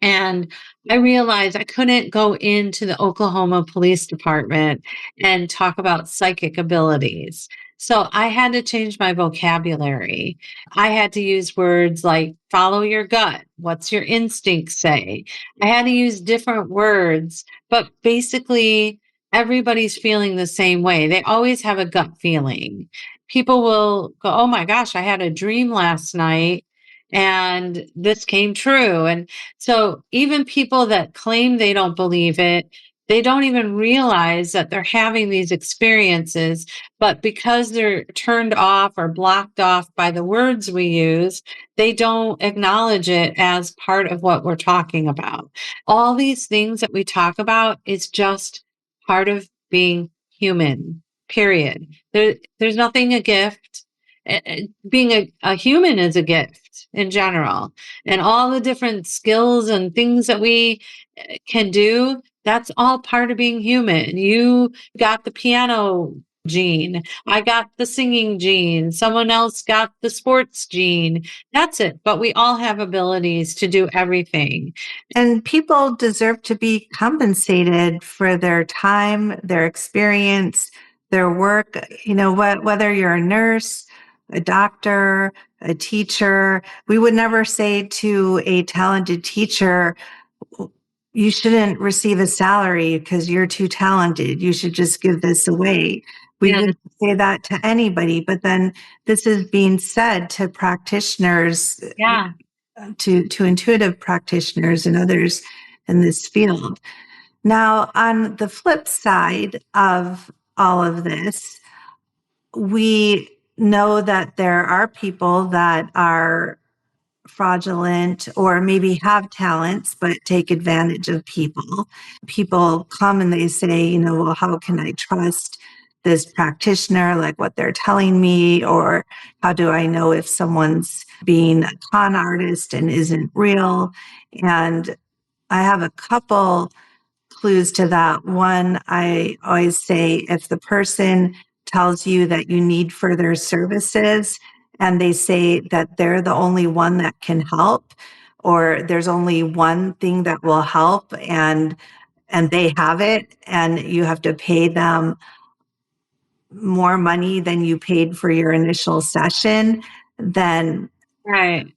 And I realized I couldn't go into the Oklahoma Police Department and talk about psychic abilities. So I had to change my vocabulary. I had to use words like follow your gut. What's your instinct say? I had to use different words, but basically everybody's feeling the same way. They always have a gut feeling. People will go, oh my gosh, I had a dream last night and this came true. And so even people that claim they don't believe it, they don't even realize that they're having these experiences. But because they're turned off or blocked off by the words we use, they don't acknowledge it as part of what we're talking about. All these things that we talk about is just part of being human, period. There's nothing a gift. Being a human is a gift in general. And all the different skills and things that we can do, that's all part of being human. You got the piano gene. I got the singing gene. Someone else got the sports gene. That's it. But we all have abilities to do everything. And people deserve to be compensated for their time, their experience, their work. You know, whether you're a nurse, a doctor, a teacher, we would never say to a talented teacher, you shouldn't receive a salary because you're too talented. You should just give this away. We wouldn't say that to anybody, but then this is being said to practitioners, to intuitive practitioners and others in this field. Now, on the flip side of all of this, we know that there are people that are fraudulent or maybe have talents but take advantage of people. People come and they say, you know, well, how can I trust this practitioner, like what they're telling me? Or how do I know if someone's being a con artist and isn't real? And I have a couple clues to that. One, I always say if the person tells you that you need further services and they say that they're the only one that can help, or there's only one thing that will help and they have it and you have to pay them more money than you paid for your initial session, then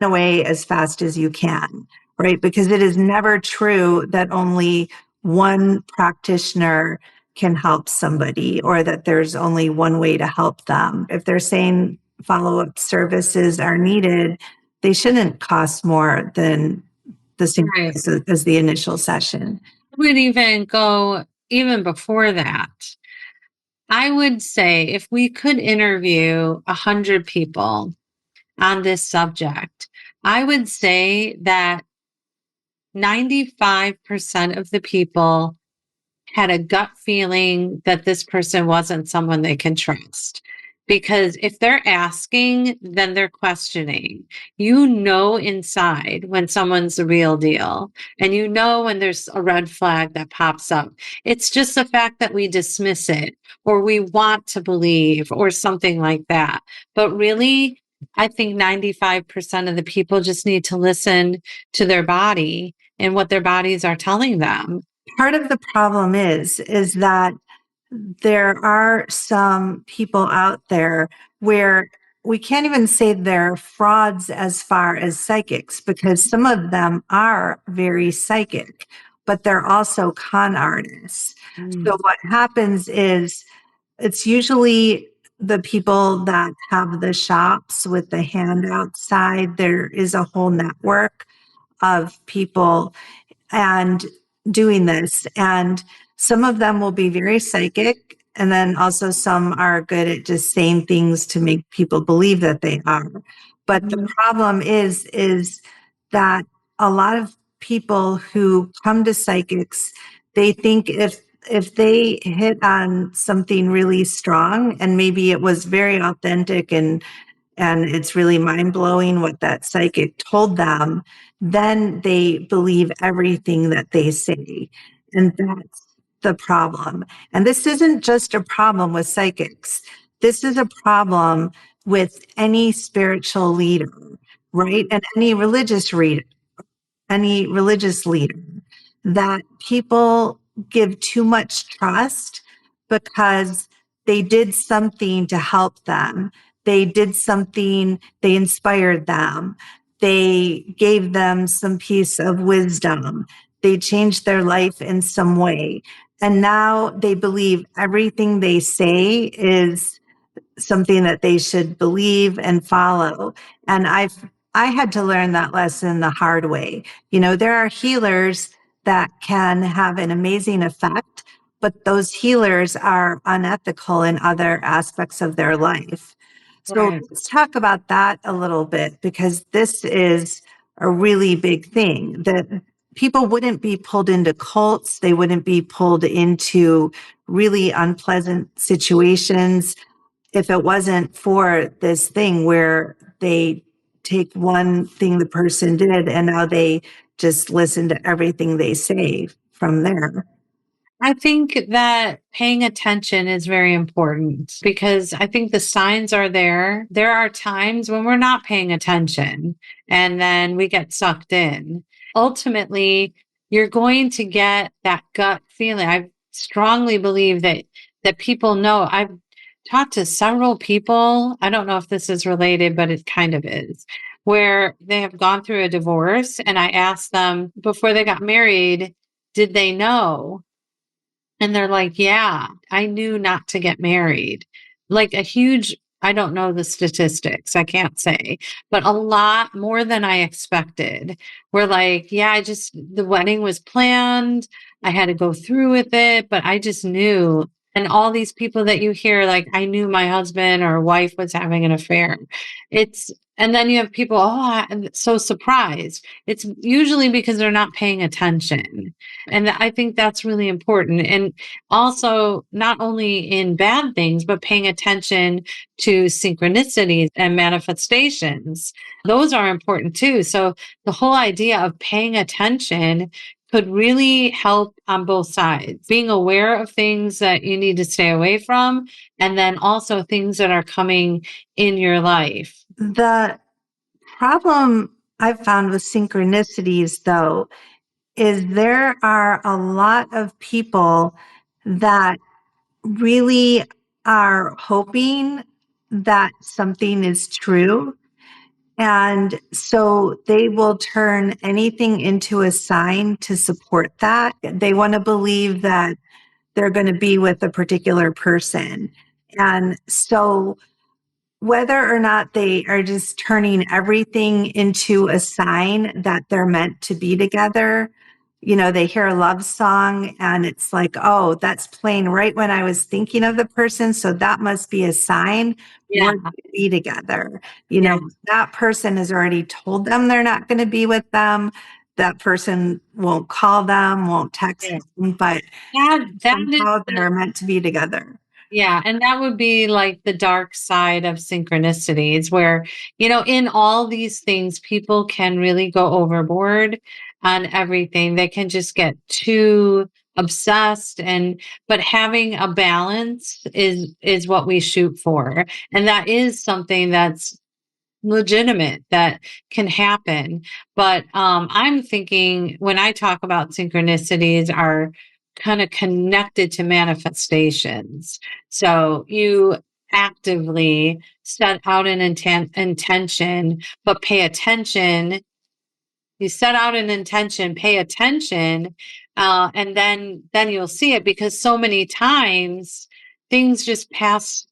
away as fast as you can, right? Because it is never true that only one practitioner can help somebody or that there's only one way to help them. If they're saying follow-up services are needed, they shouldn't cost more than the same price as the initial session. I would even go even before that. I would say if we could interview 100 people on this subject, I would say that 95% of the people had a gut feeling that this person wasn't someone they can trust. Because if they're asking, then they're questioning. You know inside when someone's the real deal, and you know when there's a red flag that pops up. It's just the fact that we dismiss it, or we want to believe, or something like that. But really, I think 95% of the people just need to listen to their body and what their bodies are telling them. Part of the problem is that there are some people out there where we can't even say they're frauds as far as psychics, because some of them are very psychic, but they're also con artists. So what happens is it's usually the people that have the shops with the handout side. There is a whole network of people and doing this. And some of them will be very psychic. And then also some are good at just saying things to make people believe that they are. But the problem is that a lot of people who come to psychics, they think if they hit on something really strong and maybe it was very authentic and it's really mind-blowing what that psychic told them, then they believe everything that they say. And that's the problem. And this isn't just a problem with psychics. This is a problem with any spiritual leader, right? And any religious leader, that people give too much trust because they did something to help them. They did something, they inspired them. They gave them some piece of wisdom. They changed their life in some way. And now they believe everything they say is something that they should believe and follow. And I had to learn that lesson the hard way. You know, there are healers that can have an amazing effect, but those healers are unethical in other aspects of their life. So let's talk about that a little bit, because this is a really big thing that people wouldn't be pulled into cults. They wouldn't be pulled into really unpleasant situations if it wasn't for this thing where they take one thing the person did and now they just listen to everything they say from there. I think that paying attention is very important because I think the signs are there. There are times when we're not paying attention and then we get sucked in. Ultimately, you're going to get that gut feeling. I strongly believe that people know. I've talked to several people. I don't know if this is related, but it kind of is, where they have gone through a divorce. And I asked them before they got married, did they know? And they're like, yeah, I knew not to get married. Like a huge, I don't know the statistics, I can't say, but a lot more than I expected. We're like, yeah, the wedding was planned. I had to go through with it, but I just knew. And all these people that you hear, like, I knew my husband or wife was having an affair. And then you have people, I'm so surprised. It's usually because they're not paying attention. And I think that's really important. And also, not only in bad things, but paying attention to synchronicities and manifestations. Those are important too. So the whole idea of paying attention could really help on both sides. Being aware of things that you need to stay away from, and then also things that are coming in your life. The problem I've found with synchronicities, though, is there are a lot of people that really are hoping that something is true. And so they will turn anything into a sign to support that. They want to believe that they're going to be with a particular person. And so whether or not they are just turning everything into a sign that they're meant to be together, they hear a love song and it's like, oh, that's playing right when I was thinking of the person. So that must be a sign we're going to be together. That person has already told them they're not going to be with them. That person won't call them, won't text them, but somehow they're meant to be together. Yeah. And that would be like the dark side of synchronicities where, in all these things, people can really go overboard on everything. They can just get too obsessed but having a balance is what we shoot for. And that is something that's legitimate that can happen. But I'm thinking when I talk about synchronicities are kind of connected to manifestations. So you actively set out an intention, but pay attention. You set out an intention, pay attention, and then you'll see it because so many times things just pass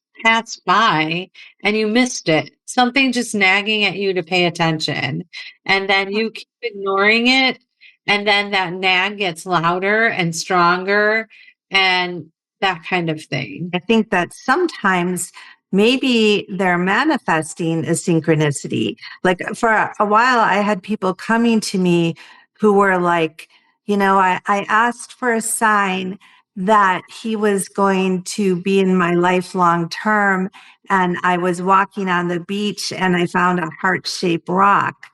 by and you missed it. Something just nagging at you to pay attention. And then you keep ignoring it. And then that nag gets louder and stronger and that kind of thing. I think that sometimes maybe they're manifesting a synchronicity. Like for a while, I had people coming to me who were like, I asked for a sign that he was going to be in my life long term. And I was walking on the beach and I found a heart-shaped rock.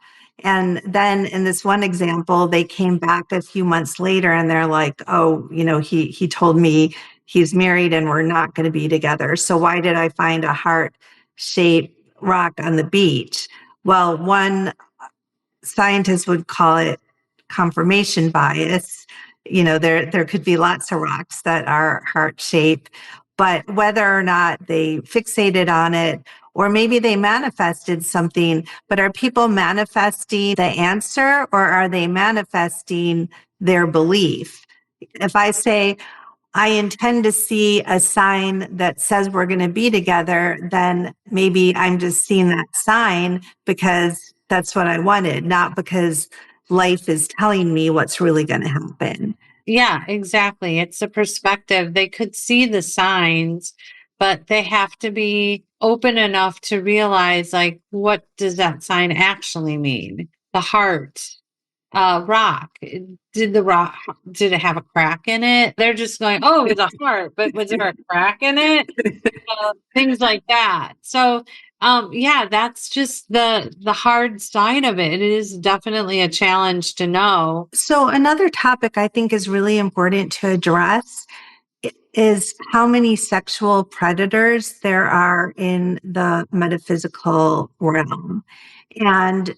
And then in this one example, they came back a few months later and they're like, oh, he told me he's married and we're not going to be together. So why did I find a heart-shaped rock on the beach? Well, one scientist would call it confirmation bias. There could be lots of rocks that are heart-shaped, but whether or not they fixated on it, or maybe they manifested something, but are people manifesting the answer or are they manifesting their belief? If I say, I intend to see a sign that says we're going to be together, then maybe I'm just seeing that sign because that's what I wanted, not because life is telling me what's really going to happen. Yeah, exactly. It's a perspective. They could see the signs, but they have to be open enough to realize, like, what does that sign actually mean? The heart, rock. Did it have a crack in it? They're just going, oh, it's a heart, but was there a crack in it? Things like that. So Yeah, that's just the hard side of it. It is definitely a challenge to know. So another topic I think is really important to address is how many sexual predators there are in the metaphysical realm. And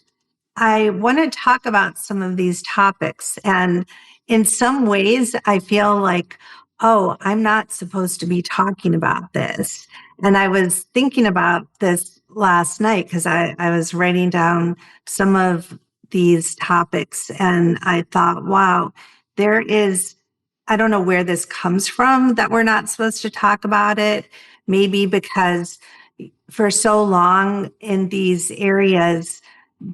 I want to talk about some of these topics. And in some ways, I feel like, oh, I'm not supposed to be talking about this. And I was thinking about this last night because I was writing down some of these topics and I thought, wow, there is, I don't know where this comes from that we're not supposed to talk about it. Maybe because for so long in these areas,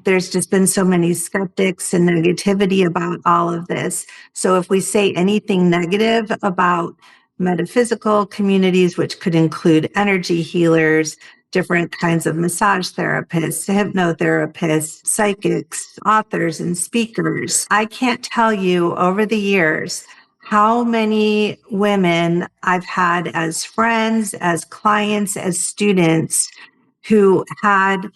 there's just been so many skeptics and negativity about all of this. So if we say anything negative about metaphysical communities, which could include energy healers, different kinds of massage therapists, hypnotherapists, psychics, authors, and speakers, I can't tell you over the years how many women I've had as friends, as clients, as students who had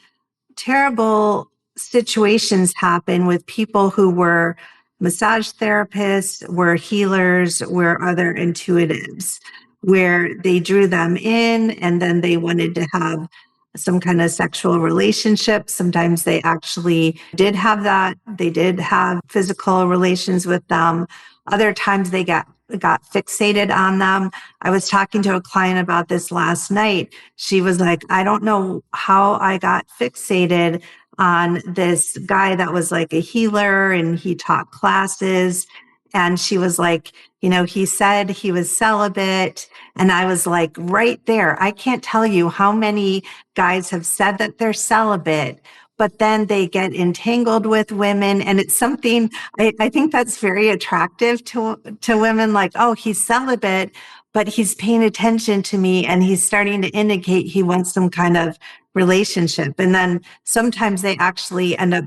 terrible situations happen with people who were massage therapists, were healers, were other intuitives, where they drew them in and then they wanted to have some kind of sexual relationship. Sometimes they actually did have that. They did have physical relations with them. Other times they got fixated on them. I was talking to a client about this last night. She was like, I don't know how I got fixated on this guy that was like a healer and he taught classes. And she was like, he said he was celibate. And I was like, right there, I can't tell you how many guys have said that they're celibate, but then they get entangled with women. And it's something I think that's very attractive to women, like, oh, he's celibate, but he's paying attention to me and he's starting to indicate he wants some kind of relationship. And then sometimes they actually end up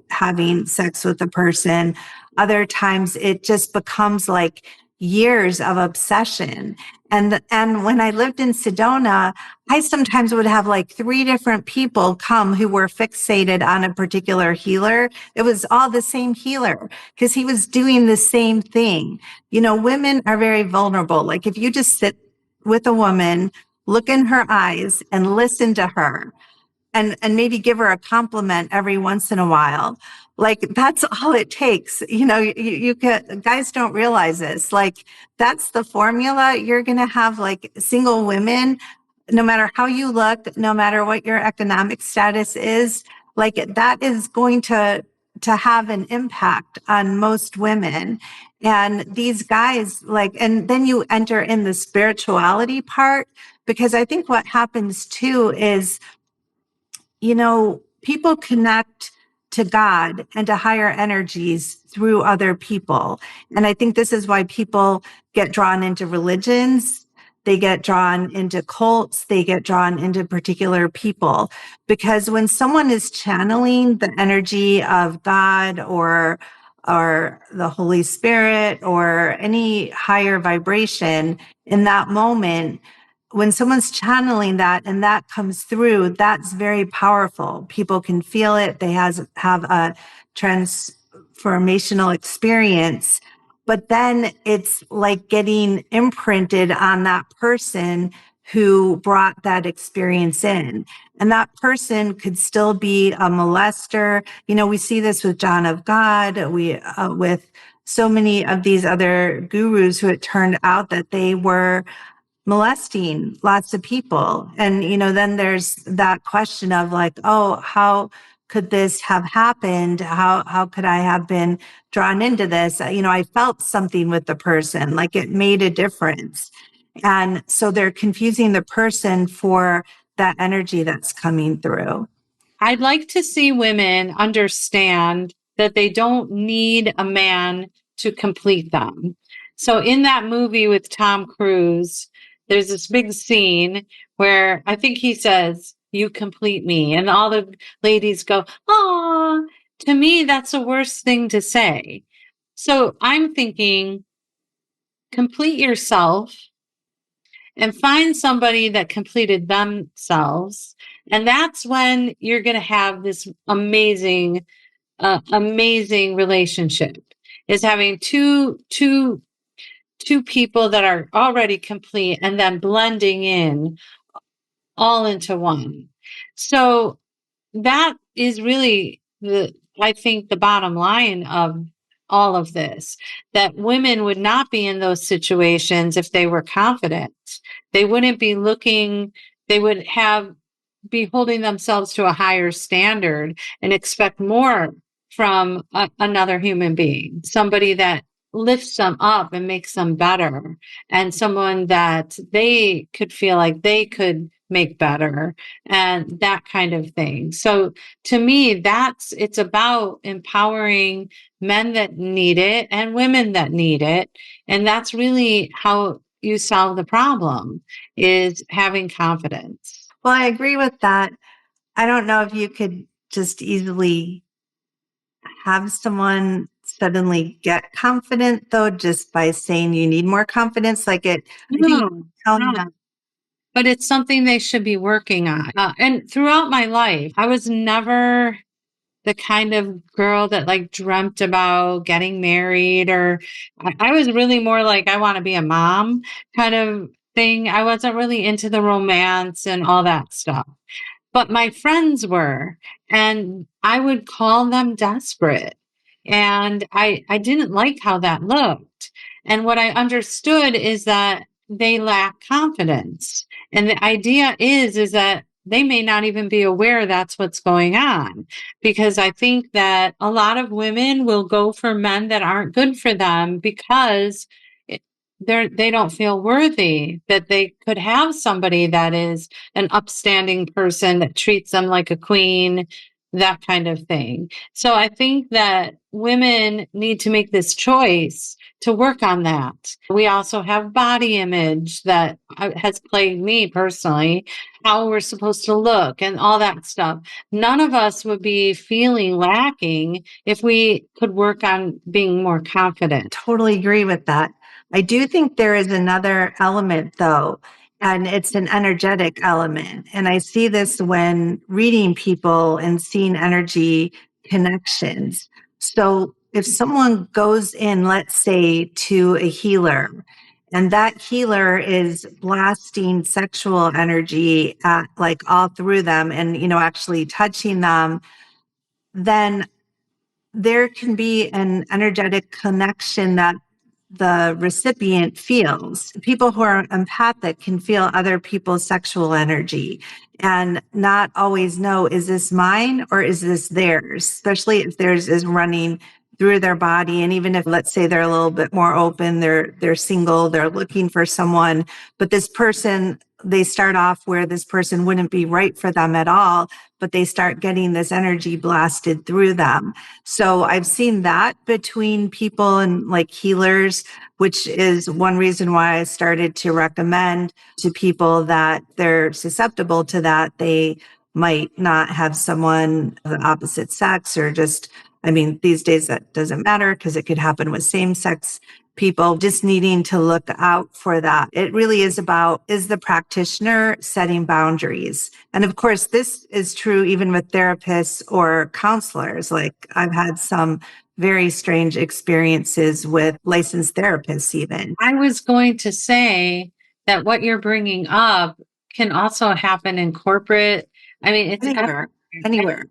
having sex with the person. Other times it just becomes like years of obsession. And when I lived in Sedona, I sometimes would have like 3 different people come who were fixated on a particular healer. It was all the same healer because he was doing the same thing. Women are very vulnerable. Like if you just sit with a woman, look in her eyes and listen to her, and maybe give her a compliment every once in a while. Like that's all it takes. You guys don't realize this. Like that's the formula. You're going to have like single women, no matter how you look, no matter what your economic status is, like that is going to have an impact on most women. And these guys and then you enter in the spirituality part, because I think what happens too is, people connect to God and to higher energies through other people. And I think this is why people get drawn into religions. They get drawn into cults. They get drawn into particular people, because when someone is channeling the energy of God or the Holy Spirit or any higher vibration in that moment, when someone's channeling that and that comes through, that's very powerful. People can feel it. They have a transformational experience, but then it's like getting imprinted on that person who brought that experience in. And that person could still be a molester. We see this with John of God, with so many of these other gurus who it turned out that they were molesting lots of people. And, then there's that question of like, oh, how could this have happened? How could I have been drawn into this? I felt something with the person, like it made a difference. And so they're confusing the person for that energy that's coming through. I'd like to see women understand that they don't need a man to complete them. So in that movie with Tom Cruise, there's this big scene where I think he says, "You complete me." And all the ladies go, "Aw." To me, that's the worst thing to say. So I'm thinking, complete yourself and find somebody that completed themselves. And that's when you're going to have this amazing relationship, is having two people that are already complete and then blending in all into one. So that is really I think the bottom line of all of this, that women would not be in those situations if they were confident. They wouldn't be looking, they would be holding themselves to a higher standard and expect more from another human being, somebody that lifts them up and makes them better, and someone that they could feel like they could make better, and that kind of thing. So to me, it's about empowering men that need it and women that need it. And that's really how you solve the problem, is having confidence. Well, I agree with that. I don't know if you could just easily have someone suddenly get confident, though, just by saying you need more confidence. Like it, I think telling them. But it's something they should be working on. And throughout my life, I was never the kind of girl that like dreamt about getting married, or I was really more like, I want to be a mom kind of thing. I wasn't really into the romance and all that stuff. But my friends were, and I would call them desperate. And I didn't like how that looked. And what I understood is that they lack confidence. And the idea is that they may not even be aware that's what's going on, because I think that a lot of women will go for men that aren't good for them because they don't feel worthy, that they could have somebody that is an upstanding person that treats them like a queen, that kind of thing. So I think that women need to make this choice to work on that. We also have body image that has plagued me personally, how we're supposed to look and all that stuff. None of us would be feeling lacking if we could work on being more confident. Totally agree with that. I do think there is another element, though, and it's an energetic element. And I see this when reading people and seeing energy connections. So if someone goes in, let's say, to a healer, and that healer is blasting sexual energy at, like, all through them and, actually touching them, then there can be an energetic connection that the recipient feels. People who are empathic can feel other people's sexual energy and not always know, is this mine or is this theirs? Especially if theirs is running through their body. And even if, let's say, they're a little bit more open, they're single, they're looking for someone, but this person, they start off where this person wouldn't be right for them at all, but they start getting this energy blasted through them. So I've seen that between people and like healers, which is one reason why I started to recommend to people that they're susceptible to that. They might not have someone of the opposite sex, or just, these days that doesn't matter because it could happen with same-sex people, just needing to look out for that. It really is about, is the practitioner setting boundaries? And of course, this is true even with therapists or counselors. Like I've had some very strange experiences with licensed therapists even. I was going to say that what you're bringing up can also happen in corporate. It's anywhere.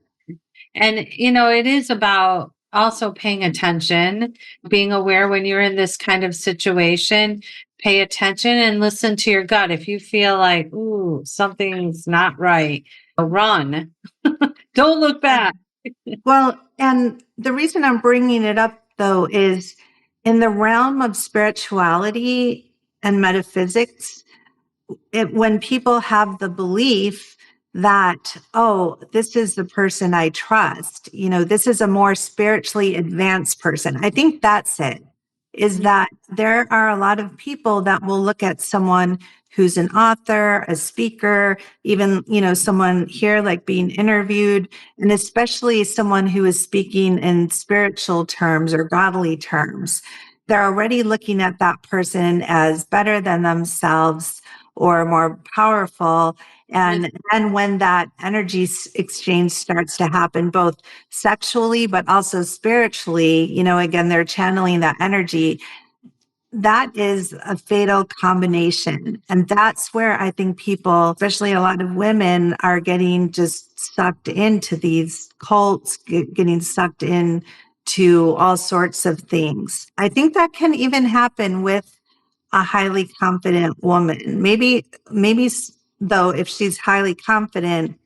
And, it is about also paying attention, being aware when you're in this kind of situation, pay attention and listen to your gut. If you feel like, ooh, something's not right, run. Don't look back. Well, and the reason I'm bringing it up, though, is in the realm of spirituality and metaphysics, when people have the belief that, oh, this is the person I trust, this is a more spiritually advanced person. I think that's it, is that there are a lot of people that will look at someone who's an author, a speaker, even, someone here like being interviewed, and especially someone who is speaking in spiritual terms or godly terms. They're already looking at that person as better than themselves or more powerful. And when that energy exchange starts to happen, both sexually, but also spiritually, again, they're channeling that energy. That is a fatal combination. And that's where I think people, especially a lot of women, are getting just sucked into these cults, getting sucked into all sorts of things. I think that can even happen with a highly confident woman. Maybe though, if she's highly confident,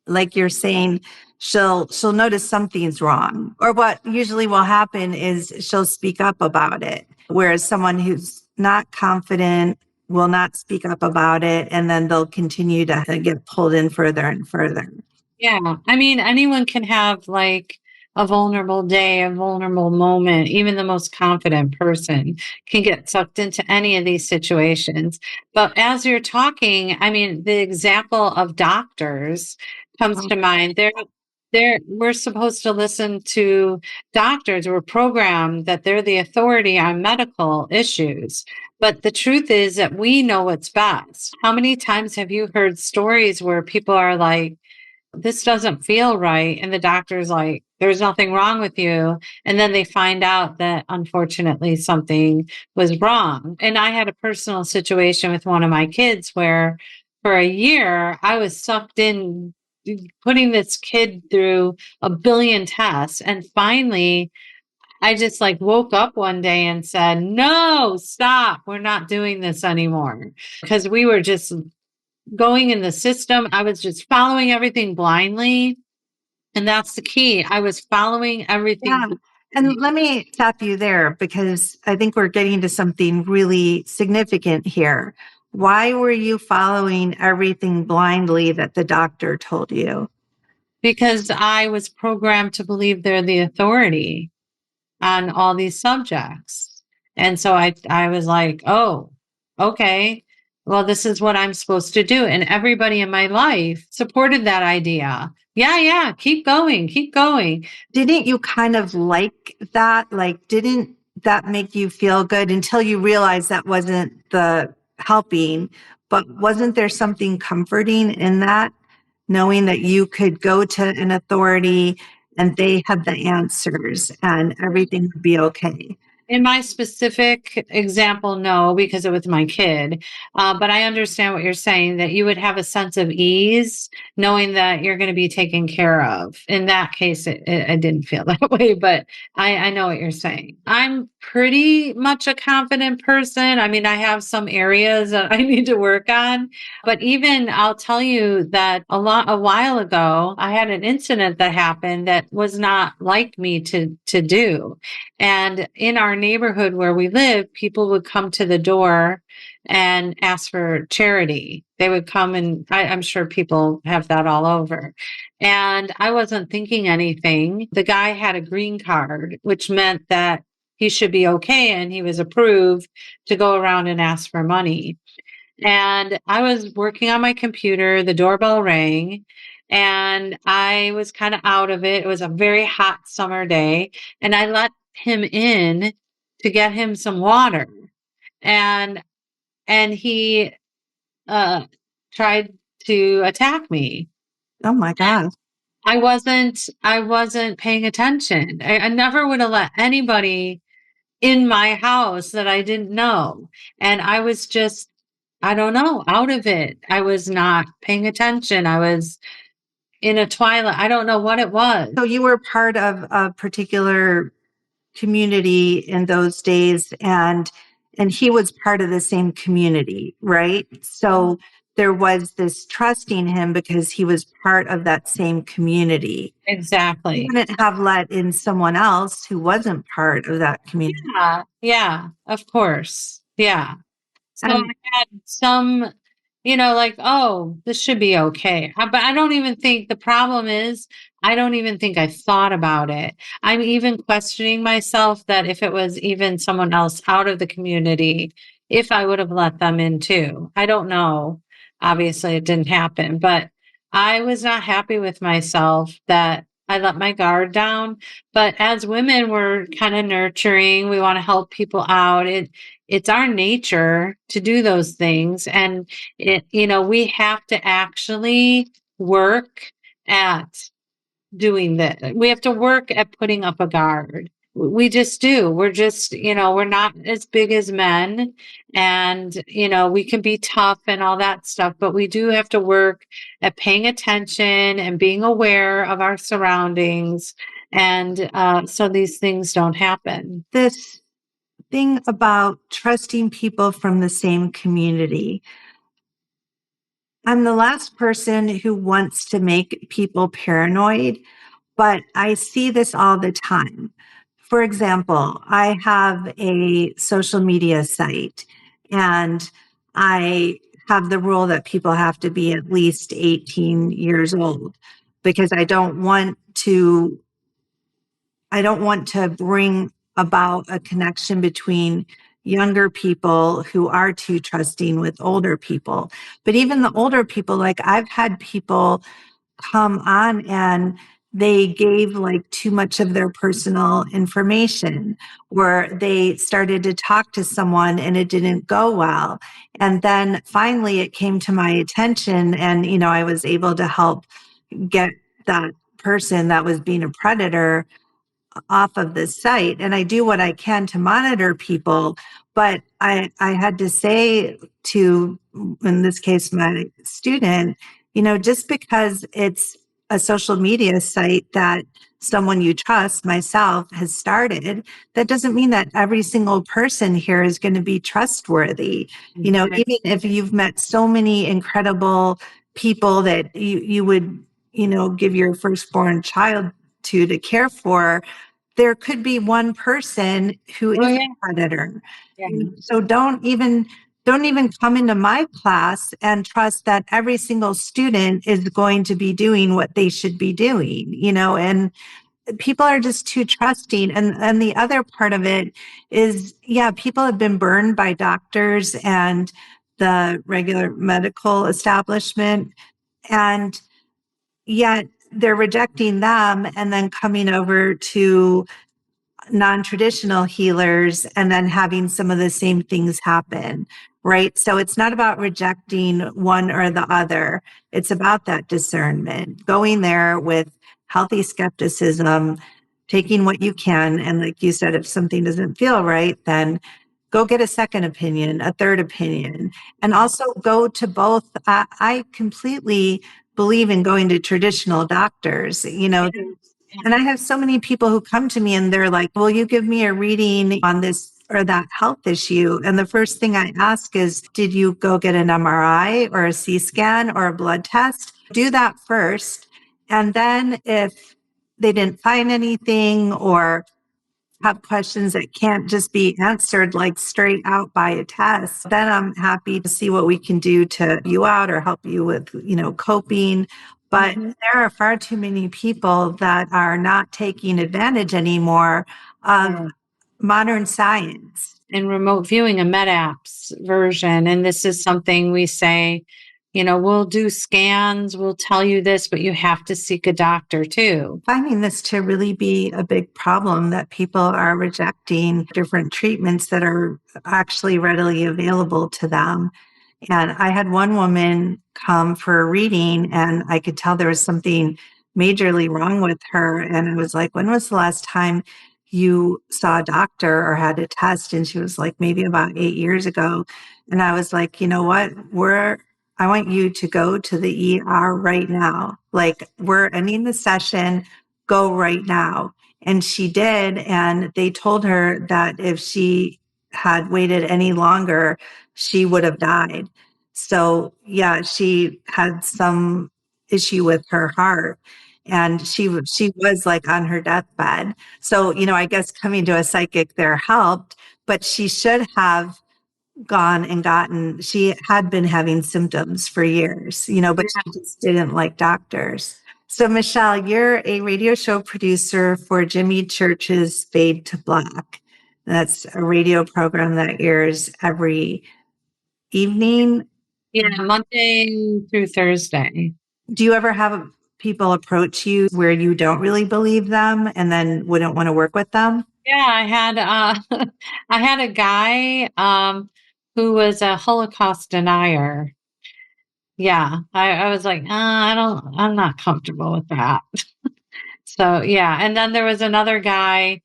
like you're saying, she'll notice something's wrong. Or what usually will happen is she'll speak up about it. Whereas someone who's not confident will not speak up about it, and then they'll continue to get pulled in further and further. Yeah. I mean, anyone can have like a vulnerable day, a vulnerable moment. Even the most confident person can get sucked into any of these situations. But as you're talking, I mean, the example of doctors comes to mind. We're supposed to listen to doctors. We're programmed that they're the authority on medical issues. But the truth is that we know what's best. How many times have you heard stories where people are like, this doesn't feel right. And the doctor's like, there's nothing wrong with you. And then they find out that unfortunately something was wrong. And I had a personal situation with one of my kids where for a year I was sucked in putting this kid through a billion tests. And finally, I just like woke up one day and said, no, stop. We're not doing this anymore. Because we were just going in the system. I was just following everything blindly. And that's the key. I was following everything. Yeah. And let me stop you there, because I think we're getting to something really significant here. Why were you following everything blindly that the doctor told you? Because I was programmed to believe they're the authority on all these subjects. And so I was like, oh, okay, well, this is what I'm supposed to do. And everybody in my life supported that idea. Yeah, keep going, keep going. Didn't you kind of like that? Like, didn't that make you feel good until you realized that wasn't the helping? But wasn't there something comforting in that, knowing that you could go to an authority and they had the answers and everything would be okay? In my specific example, no, because it was my kid. But I understand what you're saying, that you would have a sense of ease knowing that you're going to be taken care of. In that case, I didn't feel that way, but I know what you're saying. I'm pretty much a confident person. I mean, I have some areas that I need to work on, but even I'll tell you that a while ago, I had an incident that happened that was not like me to do. And in our neighborhood where we live, people would come to the door and ask for charity. They would come, and I'm sure people have that all over. And I wasn't thinking anything. The guy had a green card, which meant that he should be okay, and he was approved to go around and ask for money. And I was working on my computer, the doorbell rang, and I was kind of out of it. It was a very hot summer day, and I let him in to get him some water. And he tried to attack me. Oh my God. I wasn't paying attention. I never would have let anybody in my house that I didn't know. And I was just, I don't know, out of it. I was not paying attention. I was in a twilight. I don't know what it was. So you were part of a particular community in those days, and he was part of the same community, right? So there was this trusting him because he was part of that same community. Exactly. You wouldn't have let in someone else who wasn't part of that community. Yeah, of course. Yeah. So I had some, like, oh, this should be okay. But I don't even think the problem is, I don't even think I thought about it. I'm even questioning myself that if it was even someone else out of the community, if I would have let them in too. I don't know. Obviously, it didn't happen, but I was not happy with myself that I let my guard down. But as women, we're kind of nurturing. We want to help people out. It's our nature to do those things. And we have to actually work at doing that. We have to work at putting up a guard. We just do. We're just, we're not as big as men, and, we can be tough and all that stuff, but we do have to work at paying attention and being aware of our surroundings. And so these things don't happen. This thing about trusting people from the same community. I'm the last person who wants to make people paranoid, but I see this all the time. For example, I have a social media site, and I have the rule that people have to be at least 18 years old, because I don't want to bring about a connection between younger people who are too trusting with older people. But even the older people, like I've had people come on and they gave like too much of their personal information, where they started to talk to someone and it didn't go well. And then finally it came to my attention, and, I was able to help get that person that was being a predator off of this site. And I do what I can to monitor people. But I had to say to, in this case, my student, just because it's a social media site that someone you trust, myself, has started, that doesn't mean that every single person here is going to be trustworthy. Even if you've met so many incredible people that you would, give your firstborn child to care for, there could be one person who is a predator. Yeah. So don't even come into my class and trust that every single student is going to be doing what they should be doing, and people are just too trusting. And the other part of it is, people have been burned by doctors and the regular medical establishment, and yet they're rejecting them and then coming over to non-traditional healers and then having some of the same things happen, right? So it's not about rejecting one or the other. It's about that discernment, going there with healthy skepticism, taking what you can. And like you said, if something doesn't feel right, then go get a second opinion, a third opinion, and also go to both. I completely believe in going to traditional doctors, and I have so many people who come to me and they're like, will you give me a reading on this or that health issue? And the first thing I ask is, did you go get an MRI or a C scan or a blood test? Do that first. And then if they didn't find anything or have questions that can't just be answered like straight out by a test, then I'm happy to see what we can do to help you out or help you with, coping. But there are far too many people that are not taking advantage anymore of modern science. And remote viewing, a MedApps version. And this is something we say, we'll do scans, we'll tell you this, but you have to seek a doctor too. Finding this to really be a big problem, that people are rejecting different treatments that are actually readily available to them. And I had one woman come for a reading, and I could tell there was something majorly wrong with her. And I was like, when was the last time you saw a doctor or had a test? And she was like, maybe about 8 years ago. And I was like, you know what? I want you to go to the ER right now. Like, we're ending the session, go right now. And she did. And they told her that if she had waited any longer, she would have died. So she had some issue with her heart, and she was like on her deathbed. So, I guess coming to a psychic there helped, but she should have gone and she had been having symptoms for years, but she just didn't like doctors. So Michelle, you're a radio show producer for Jimmy Church's Fade to Black. That's a radio program that airs every evening. Yeah, Monday through Thursday. Do you ever have people approach you where you don't really believe them and then wouldn't want to work with them? Yeah, I had I had a guy who was a Holocaust denier. Yeah, I was like, I'm not comfortable with that. So yeah, and then there was another guy.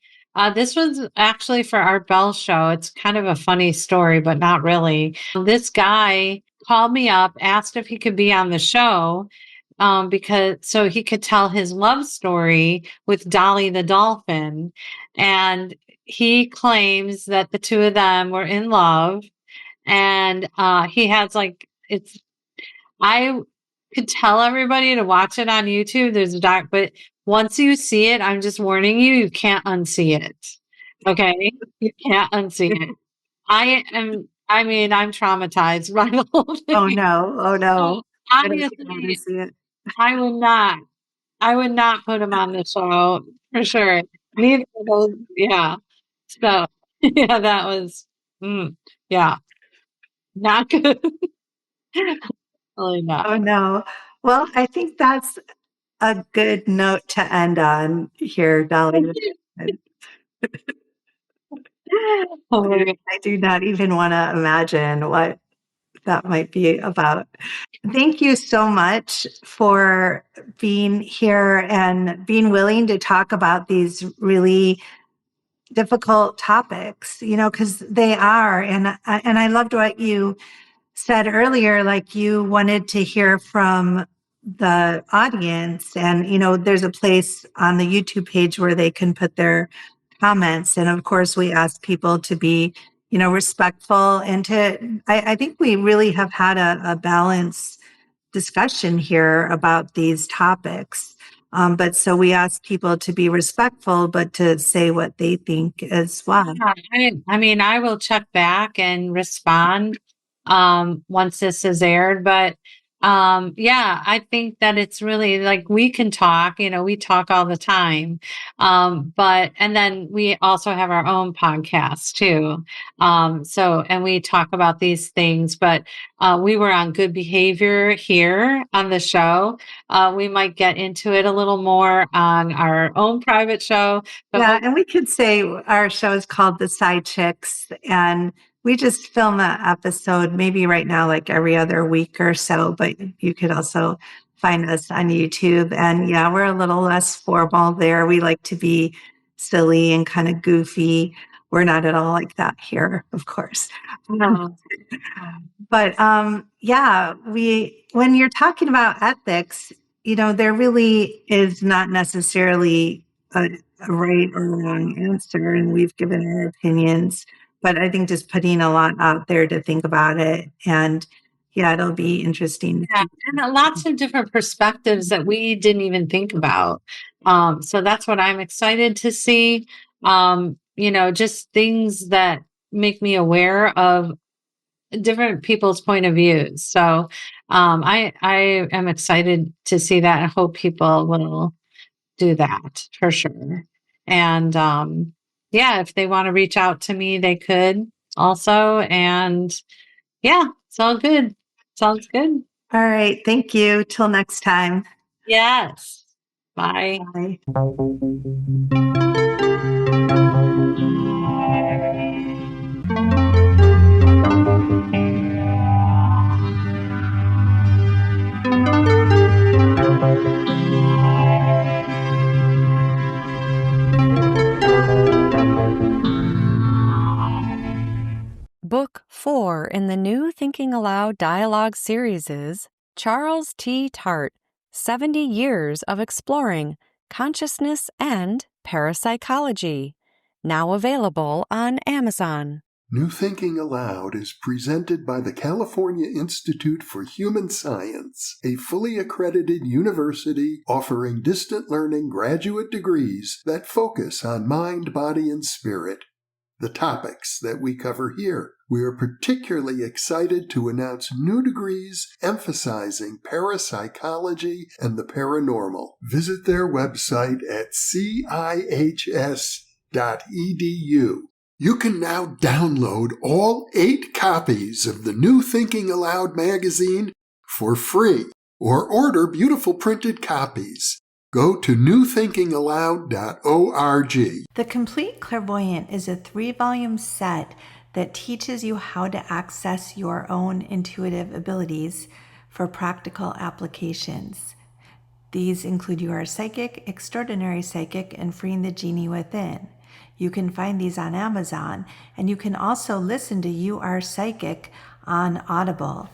This was actually for our Bell show. It's kind of a funny story, but not really. This guy called me up, asked if he could be on the show, because so he could tell his love story with Dolly the dolphin, and he claims that the two of them were in love, and he has like it's I could tell everybody to watch it on YouTube. There's a doc, but once you see it, I'm just warning you, you can't unsee it. Okay? You can't unsee it. I'm traumatized by the whole Oh thing. no. Oh So no. I don't think I want to obviously, see it. I would not. I would not put him on the show for sure. Neither of those. Yeah. So, yeah, that was, yeah, not good. Really not. Oh no. Well, I think that's a good note to end on here, Dolly. Oh my God. I do not even want to imagine what that might be about. Thank you so much for being here and being willing to talk about these really difficult topics, because they are. And I loved what you said earlier, like you wanted to hear from the audience. And, there's a place on the YouTube page where they can put their comments. And of course, we ask people to be, respectful and I think we really have had a balanced discussion here about these topics. But so we ask people to be respectful, but to say what they think as well. Yeah, I will check back and respond once this is aired. But yeah, I think that it's really like we can talk, we talk all the time. And then we also have our own podcast too. And we talk about these things, but we were on good behavior here on the show. We might get into it a little more on our own private show. Yeah, and we could say our show is called the PsiChicks, and we just film an episode maybe right now, like every other week or so, but you could also find us on YouTube. And yeah, we're a little less formal there. We like to be silly and kind of goofy. We're not at all like that here, of course. No. But yeah, when you're talking about ethics, there really is not necessarily a right or wrong answer, and we've given our opinions. But I think just putting a lot out there to think about it, and yeah, it'll be interesting. Yeah, and lots of different perspectives that we didn't even think about. So that's what I'm excited to see. Just things that make me aware of different people's point of views. So I am excited to see that. I hope people will do that for sure. And yeah, if they want to reach out to me, they could also. And yeah, it's all good. Sounds good. All right. Thank you. Till next time. Yes. Bye. Bye. Book 4 in the new Thinking Aloud dialogue series is Charles T. Tart, 70 Years of Exploring Consciousness and Parapsychology, now available on Amazon. New Thinking Aloud is presented by the California Institute for Human Science, a fully accredited university offering distant learning graduate degrees that focus on mind, body, and spirit. The topics that we cover here. We are particularly excited to announce new degrees emphasizing parapsychology and the paranormal. Visit their website at cihs.edu. You can now download all 8 copies of the New Thinking Aloud magazine for free. or order beautiful printed copies. Go to newthinkingaloud.org. The Complete Clairvoyant is a 3-volume set that teaches you how to access your own intuitive abilities for practical applications. These include You Are Psychic, Extraordinary Psychic, and Freeing the Genie Within. You can find these on Amazon, and you can also listen to You Are Psychic on Audible.